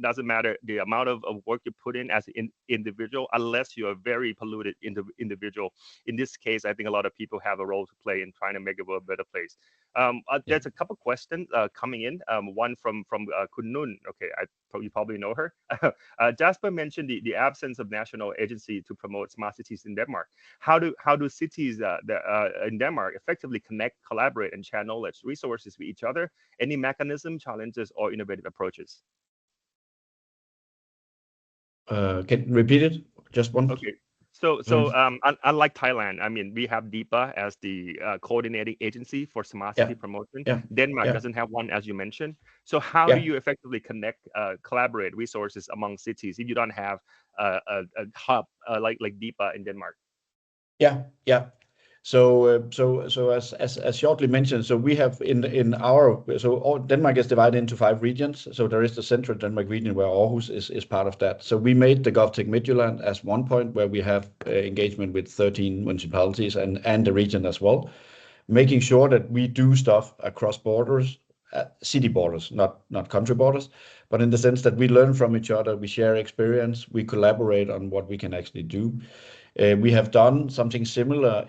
doesn't matter the amount of work you put in as an individual, unless you're a very polluted individual. In this case, I think a lot of people have a role to play in trying to make the world a better place. There's a couple questions coming in. One from Kun Nun. Okay, you probably know her. Jesper mentioned the absence of national agency to promote smart cities in Denmark. How do cities in Denmark effectively connect, collaborate, and share knowledge, resources with each other? Any mechanism, challenges, or innovative approaches? Can you repeat it? Just one. Okay. So unlike Thailand, I mean, we have depa as the coordinating agency for smart city promotion. Denmark doesn't have one, as you mentioned. So how do you effectively connect, collaborate resources among cities if you don't have a hub like depa in Denmark? Yeah. So as shortly mentioned, so we have Denmark is divided into 5 regions. So there is the central Denmark region where Aarhus is part of that. So we made the GovTech Midtjylland as one point where we have engagement with 13 municipalities and the region as well, making sure that we do stuff across borders, city borders, not country borders, but in the sense that we learn from each other, we share experience, we collaborate on what we can actually do. We have done something similar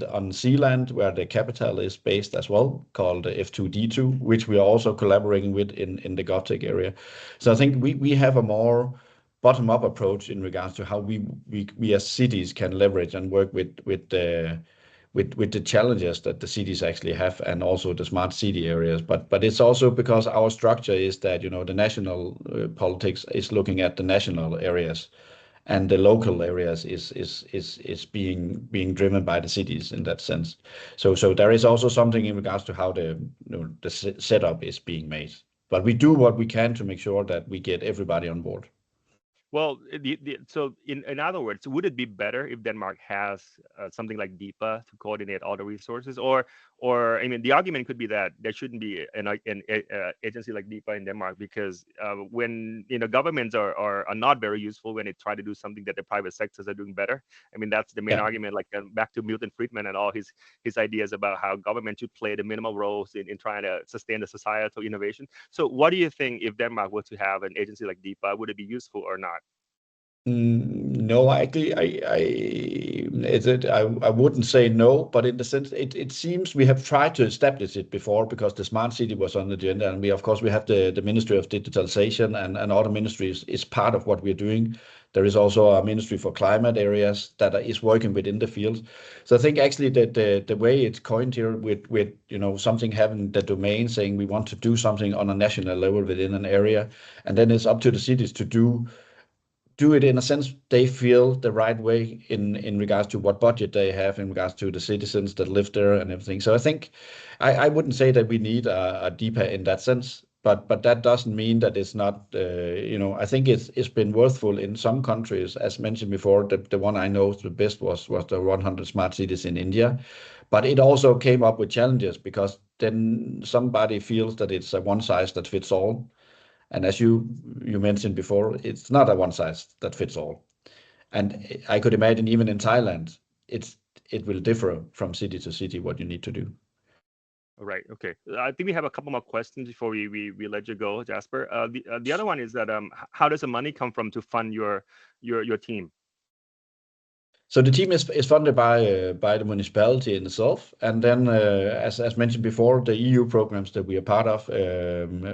on Zealand, where the capital is based as well, called F2D2, which we are also collaborating with in the GovTech area. So I think we have a more bottom-up approach in regards to how we as cities can leverage and work with the challenges that the cities actually have, and also the smart city areas. But it's also because our structure is that, you know, the national politics is looking at the national areas, and the local areas is being driven by the cities in that sense. So there is also something in regards to how the setup is being made. But we do what we can to make sure that we get everybody on board. Well, so in other words, would it be better if Denmark has something like depa to coordinate all the resources, or I mean, the argument could be that there shouldn't be an agency like depa in Denmark, because when governments are not very useful when they try to do something that the private sectors are doing better. I mean, that's the main argument. Like back to Milton Friedman and all his ideas about how government should play the minimal roles in trying to sustain the societal innovation. So, what do you think if Denmark were to have an agency like depa? Would it be useful or not? No, actually, I wouldn't say no, but in the sense, it seems we have tried to establish it before, because the smart city was on the agenda, and we have the Ministry of Digitalization and other ministries is part of what we're doing. There is also a ministry for climate areas that is working within the field. So I think actually that the way it's coined here with something having the domain saying we want to do something on a national level within an area, and then it's up to the cities to do do it in a sense they feel the right way in regards to what budget they have, in regards to the citizens that live there and everything. So I think I wouldn't say that we need a depa in that sense, but that doesn't mean that it's not. I think it's been worthwhile in some countries, as mentioned before. The one I know the best was the 100 smart cities in India, but it also came up with challenges because then somebody feels that it's a one size that fits all. And as you mentioned before, it's not a one size that fits all. And I could imagine even in Thailand, it will differ from city to city what you need to do. All right. Okay. I think we have a couple more questions before we let you go, Jesper. The other one is that how does the money come from to fund your team? So the team is funded by the municipality in itself, and then as mentioned before, the EU programs that we are part of,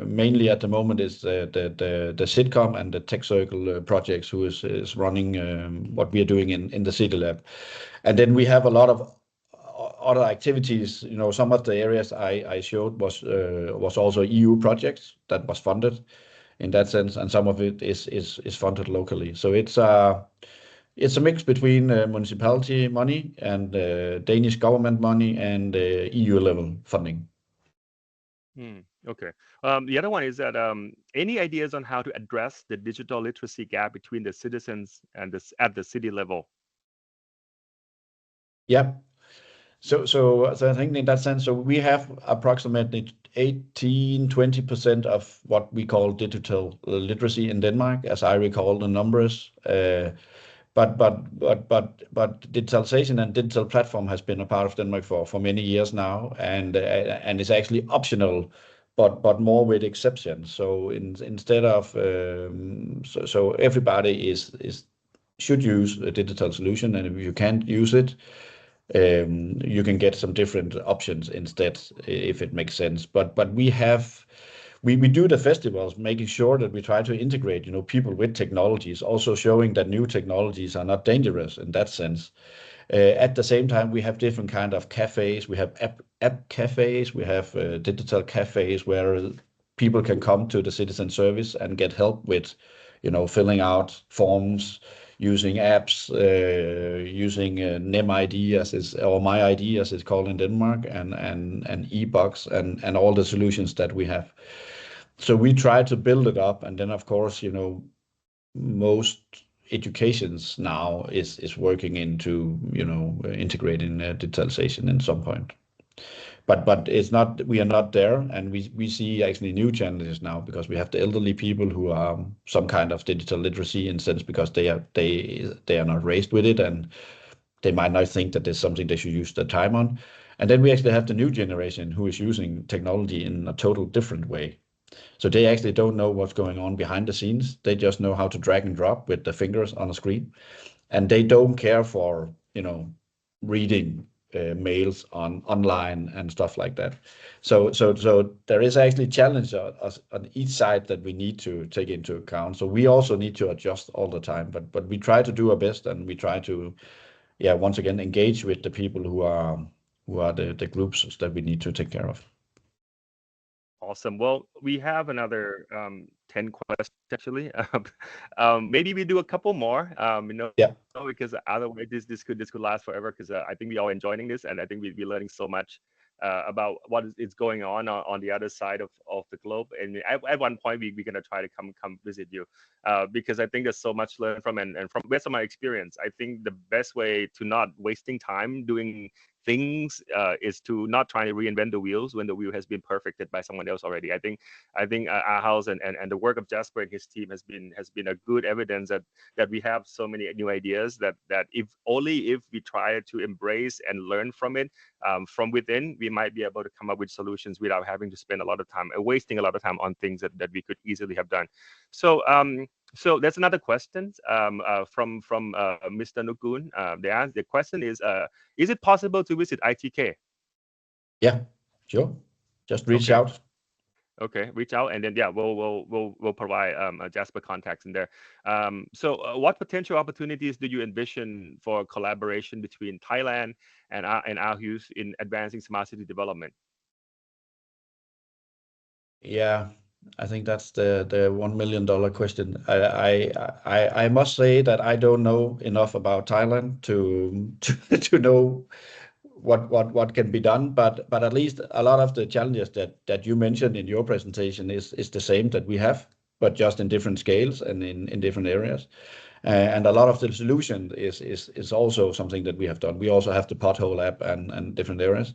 mainly at the moment is the Sitcom and the Tech Circle projects, who is running what we are doing in the City Lab, and then we have a lot of other activities. Some of the areas I showed was also EU projects that was funded in that sense, and some of it is funded locally. So it's a mix between municipality money and Danish government money and EU level funding. Okay. The other one is that any ideas on how to address the digital literacy gap between the citizens and at the city level? Yeah. So I think in that sense, so we have approximately 18-20% of what we call digital literacy in Denmark, as I recall the numbers. But digitalization and digital platform has been a part of Denmark for many years now, and it's actually optional, but more with exceptions. So instead of so everybody should use a digital solution, and if you can't use it, you can get some different options instead, if it makes sense. But we do the festivals, making sure that we try to integrate, people with technologies, also showing that new technologies are not dangerous in that sense. At the same time, we have different kind of cafes. We have app cafes. We have digital cafes where people can come to the citizen service and get help with, filling out forms, using apps, using NemID or MyID as it's called in Denmark, and e-box and all the solutions that we have. So we try to build it up, and then of course, most educations now is working into integrating digitalization in some point. But it's not, we are not there, and we see actually new challenges now, because we have the elderly people who are some kind of digital literacy in sense, because they are not raised with it, and they might not think that there's something they should use their time on. And then we actually have the new generation who is using technology in a total different way. So they actually don't know what's going on behind the scenes. They just know how to drag and drop with the fingers on a screen, and they don't care for reading mails online and stuff like that. So there is actually challenge on each side that we need to take into account. So we also need to adjust all the time, but we try to do our best, and we try to once again engage with the people who are the groups that we need to take care of. Awesome. Well, we have another 10 questions actually. Maybe we do a couple more. Because otherwise this could last forever. Because I think we are enjoying this, and I think we're learning so much about what is going on the other side of the globe. And at one point we're gonna try to come visit you, because I think there's so much to learn from, and from based on my experience, I think the best way to not wasting time doing things is to not try to reinvent the wheels when the wheel has been perfected by someone else already. I think Aarhus and the work of Jesper and his team has been a good evidence that we have so many new ideas that if we try to embrace and learn from it from within, we might be able to come up with solutions without having to spend a lot of time wasting a lot of time on things that we could easily have done. So that's another question from Mr. Nukun. The question is it possible to visit ITK? Yeah, sure. Just reach out. Okay, reach out, and then we'll provide Jesper contacts in there. So what potential opportunities do you envision for collaboration between Thailand and Aarhus in advancing smart city development? Yeah, I think that's the $1 million question. I must say that I don't know enough about Thailand to know what can be done, but at least a lot of the challenges that you mentioned in your presentation is the same that we have, but just in different scales and in different areas. And a lot of the solution is also something that we have done. We also have the pothole app and different areas.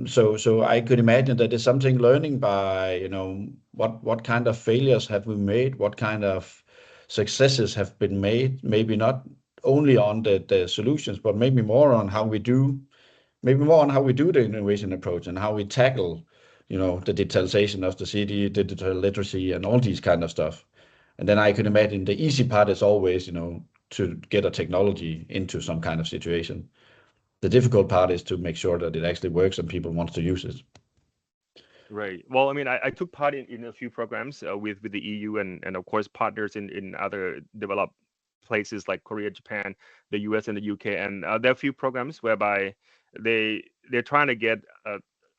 So I could imagine that it's something learning by, what kind of failures have we made, what kind of successes have been made, maybe not only on the solutions, but maybe more on how we do the innovation approach and how we tackle, the digitalization of the city, digital literacy, and all these kind of stuff. And then I could imagine the easy part is always, to get a technology into some kind of situation. The difficult part is to make sure that it actually works and people want to use it. Right. Well, I mean, I took part in a few programs with the EU and of course partners in other developed places like Korea, Japan, the US, and the UK. And there are a few programs whereby they're trying to get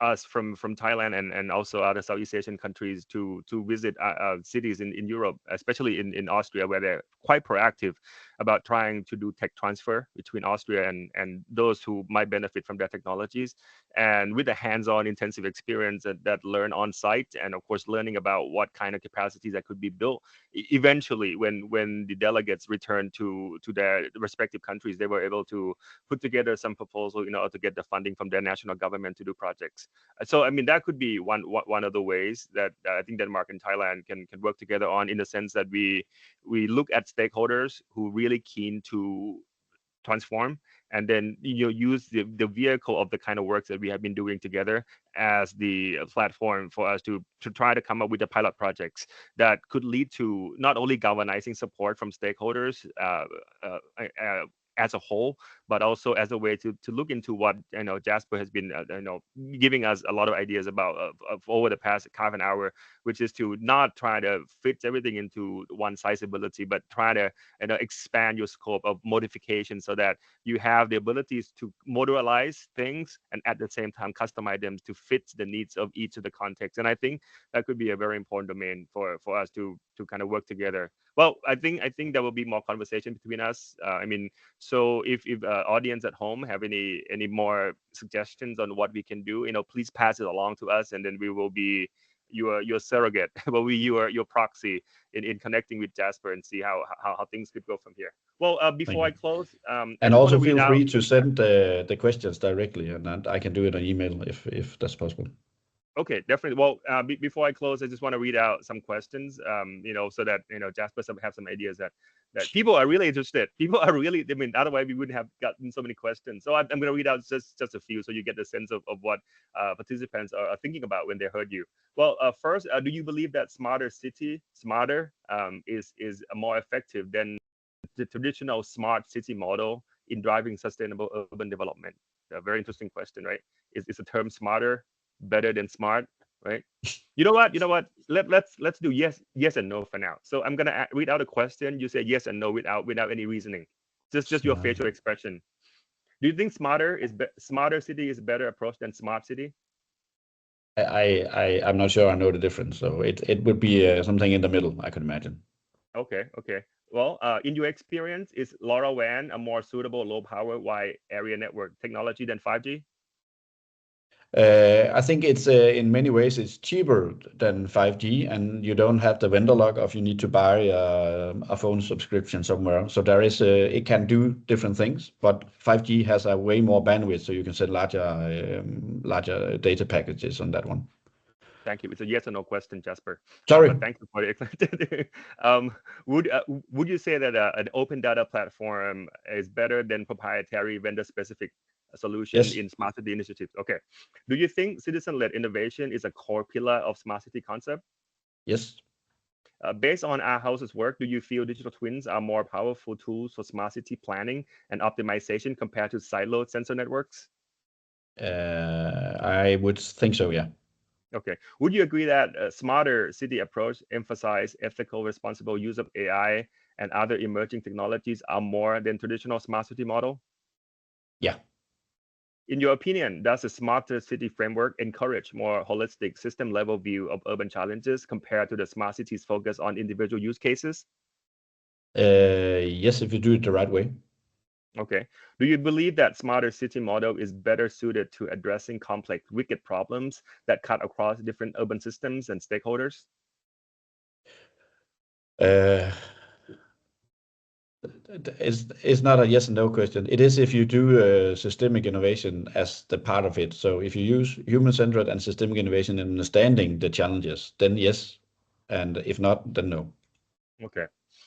us from Thailand and also other Southeast Asian countries to visit cities in Europe, especially in Austria, where they're quite proactive about trying to do tech transfer between Austria and those who might benefit from their technologies, and with a hands-on intensive experience that learn on site, and of course learning about what kind of capacities that could be built. Eventually, when the delegates returned to their respective countries, they were able to put together some proposal to get the funding from their national government to do projects. So I mean, that could be one of the ways that I think Denmark and Thailand can work together on, in the sense that we look at stakeholders who really keen to transform, and then use the vehicle of the kind of works that we have been doing together as the platform for us to try to come up with the pilot projects that could lead to not only galvanizing support from stakeholders as a whole, but also as a way to look into what Jesper has been giving us a lot of ideas about of over the past half an hour, which is to not try to fit everything into one sizability, but try to expand your scope of modification so that you have the abilities to modularize things and at the same time customize them to fit the needs of each of the contexts. And I think that could be a very important domain for us to kind of work together. Well, I think there will be more conversation between us. I mean, so if audience at home have any more suggestions on what we can do, please pass it along to us, and then we will be your surrogate, will be your proxy in connecting with Jesper and see how things could go from here. Well, before I close, and also feel free to send the questions directly, and I can do it on email if that's possible. Okay, definitely. Well, before I close, I just want to read out some questions, so that Jesper have some ideas that people are really interested. People are really, I mean, otherwise we wouldn't have gotten so many questions. So I'm going to read out just a few, so you get the sense of what participants are thinking about when they heard you. Well, first, do you believe that smarter is more effective than the traditional smart city model in driving sustainable urban development? A very interesting question, right? Is the term smarter better than smart, right? You know what? Let's do yes and no for now. So I'm gonna read out a question. You say yes and no without any reasoning. Just your facial expression. Do you think smarter city is a better approach than smart city? I'm not sure I know the difference. So it would be something in the middle, I could imagine. Okay. Well, in your experience, is LoRaWAN a more suitable low-power wide area network technology than 5G? I think it's in many ways it's cheaper than 5G, and you don't have the vendor lock of you need to buy a phone subscription somewhere. So there is it can do different things, but 5G has a way more bandwidth, so you can set larger data packages on that one. Thank you. It's a yes or no question, Jesper. Sorry. Thank you for the would you say that an open data platform is better than proprietary vendor-specific solution in smart city initiatives? Okay. Do you think citizen-led innovation is a core pillar of smart city concept? Yes. Based on Aarhus's work, do you feel digital twins are more powerful tools for smart city planning and optimization compared to siloed sensor networks? I would think so, yeah. Okay. Would you agree that a smarter city approach emphasize ethical, responsible use of AI and other emerging technologies are more than traditional smart city model? Yeah. In your opinion, does a smarter city framework encourage more holistic system-level view of urban challenges compared to the smart cities focus on individual use cases? Yes, if you do it the right way. Okay. Do you believe that smarter city model is better suited to addressing complex wicked problems that cut across different urban systems and stakeholders? It's not a yes and no question. It is if you do systemic innovation as the part of it. So if you use human-centered and systemic innovation in understanding the challenges, then yes. And if not, then no. Okay.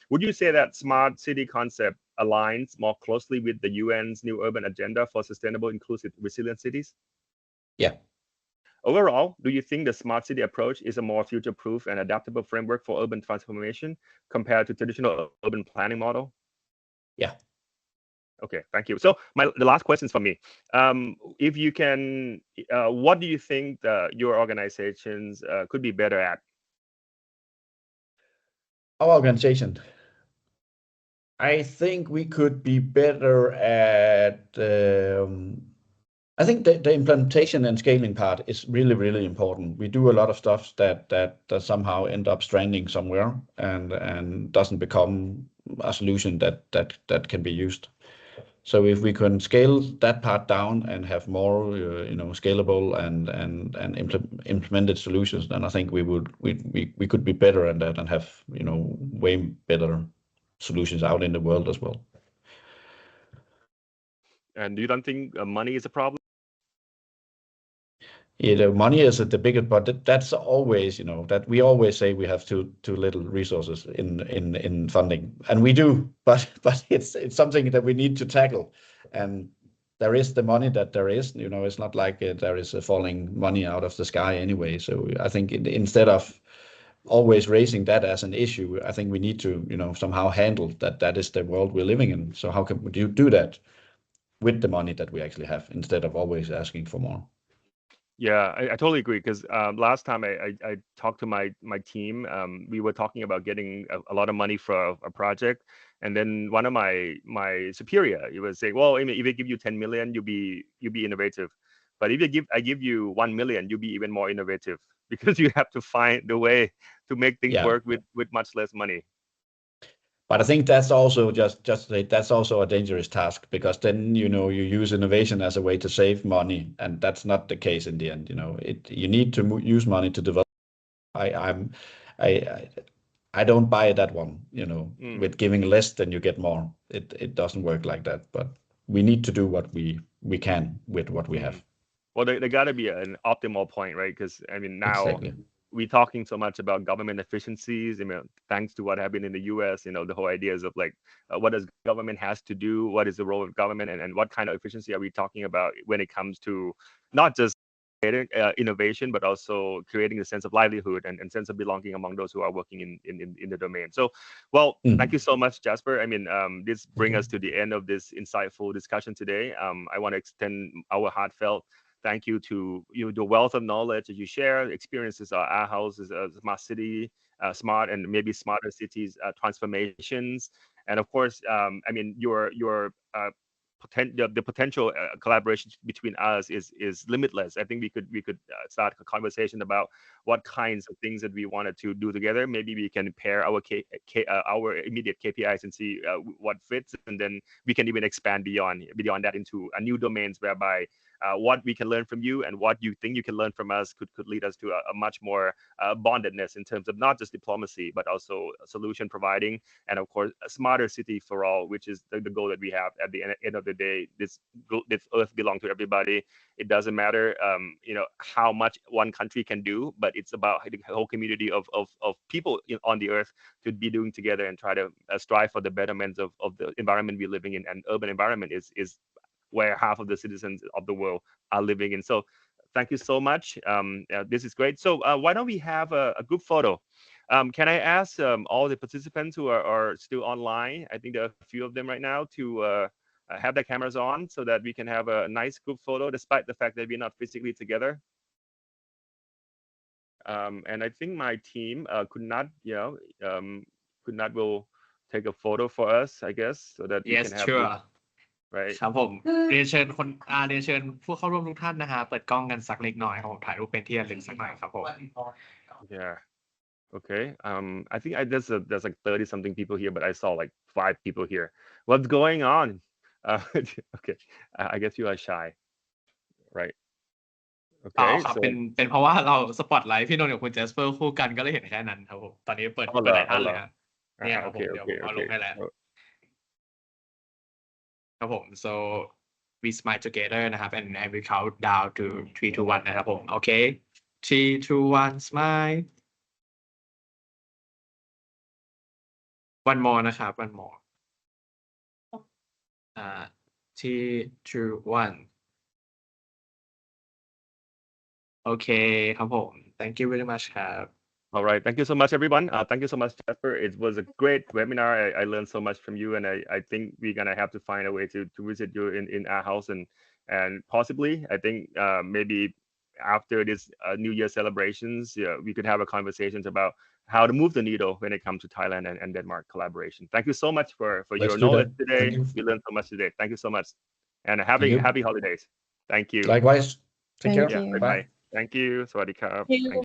Would you say that smart city concept aligns more closely with the UN's new urban agenda for sustainable, inclusive, resilient cities? Yeah. Overall, do you think the smart city approach is a more future-proof and adaptable framework for urban transformation compared to traditional urban planning model? Yeah. Okay, thank you. So the last question is for me. If you can, what do you think your organizations could be better at? Our organization, I think we could be better at. I think the implementation and scaling part is really, really important. We do a lot of stuff that somehow end up stranding somewhere and doesn't become a solution that can be used. So if we can scale that part down and have more, scalable and implemented solutions, then I think we could be better at that and have, way better solutions out in the world as well. And you don't think money is a problem? Yeah, money is the biggest, but that's always, that we always say we have too little resources in funding, and we do, but it's something that we need to tackle, and there is the money that there is, it's not like there is falling money out of the sky anyway. So I think instead of always raising that as an issue, I think we need to, somehow handle that is the world we're living in. So how can we do that with the money that we actually have instead of always asking for more? Yeah, I totally agree, because last time I talked to my team, we were talking about getting a lot of money for a project, and then one of my superior, he was saying, well, I mean, if I give you 10 million, you'll be innovative, but if I give you 1 million, you'll be even more innovative, because you have to find the way to make things work with much less money. But I think that's also that's also a dangerous task, because then you use innovation as a way to save money, and that's not the case in the end. You need to use money to develop. I don't buy that one. With giving less than you get more. It doesn't work like that. But we need to do what we can with what we have. Well, there got to be an optimal point, right? Because I mean, now Exactly. we're talking so much about government efficiencies. I mean, thanks to what happened in the U.S., the whole ideas of like, what does government has to do? What is the role of government, and what kind of efficiency are we talking about when it comes to not just innovation, but also creating a sense of livelihood and sense of belonging among those who are working in the domain. So, well, thank you so much, Jesper. I mean, this brings us to the end of this insightful discussion today. I want to extend our heartfelt thank you to the wealth of knowledge that you share, experiences at Aarhus, smart city, smart and maybe smarter cities transformations, and of course, I mean, your the potential collaboration between us is limitless. I think we could start a conversation about what kinds of things that we wanted to do together. Maybe we can pair our our immediate KPIs and see what fits, and then we can even expand beyond that into new domains whereby what we can learn from you and what you think you can learn from us could lead us to a much more bondedness in terms of not just diplomacy, but also solution providing, and of course a smarter city for all, which is the goal that we have at the end of the day. This earth belongs to everybody. It doesn't matter how much one country can do, but it's about the whole community of people on the earth to be doing together and try to strive for the betterment of the environment we're living in. And urban environment is where half of the citizens of the world are living in. So thank you so much. This is great. So why don't we have a group photo? Can I ask all the participants who are still online, I think there are a few of them right now, to have their cameras on so that we can have a nice group photo despite the fact that we're not physically together. And I think my team could not will take a photo for us, I guess, so that we Yes, can have sure. right ครับผมเรียนเชิญผู้เข้าร่วมทุกท่านนะฮะเปิดกล้องกันสักเล็กน้อยครับผมถ่ายรูปเป็นที่ระลึกสักหน่อยครับผม yeah okay I think there's like 30 something people here but I saw like 5 people here what's going on okay I guess you are shy right อ๋อ okay ครับ so เป็นเพราะว่าเราสปอตไลท์พี่นนท์กับคุณเจสเปอร์คู่กันก็เลยเห็นแค่นั้นครับผมตอนนี้เปิดหลายท่านเลยฮะเนี่ยครับผมเดี๋ยวผมเอาลงให้แล้วครับผม so we smile together นะครับ and I will count down to 3 2 1นะครับผมโอเค 3 2 1 smile one more นะครับ one more 3 2 1โอเคครับผม thank you very much ครับ all right thank you so much everyone thank you so much Jesper it was a great webinar I learned so much from you and I think we're gonna have to find a way to visit you in Aarhus and possibly I think maybe after this New Year celebrations we could have a conversations about how to move the needle when it comes to Thailand and Denmark collaboration. Thank you so much for your knowledge today. We learned so much today. Thank you so much. And happy holidays. Thank you. Likewise. Take care. Yeah, bye. Thank you. สวัสดีครับ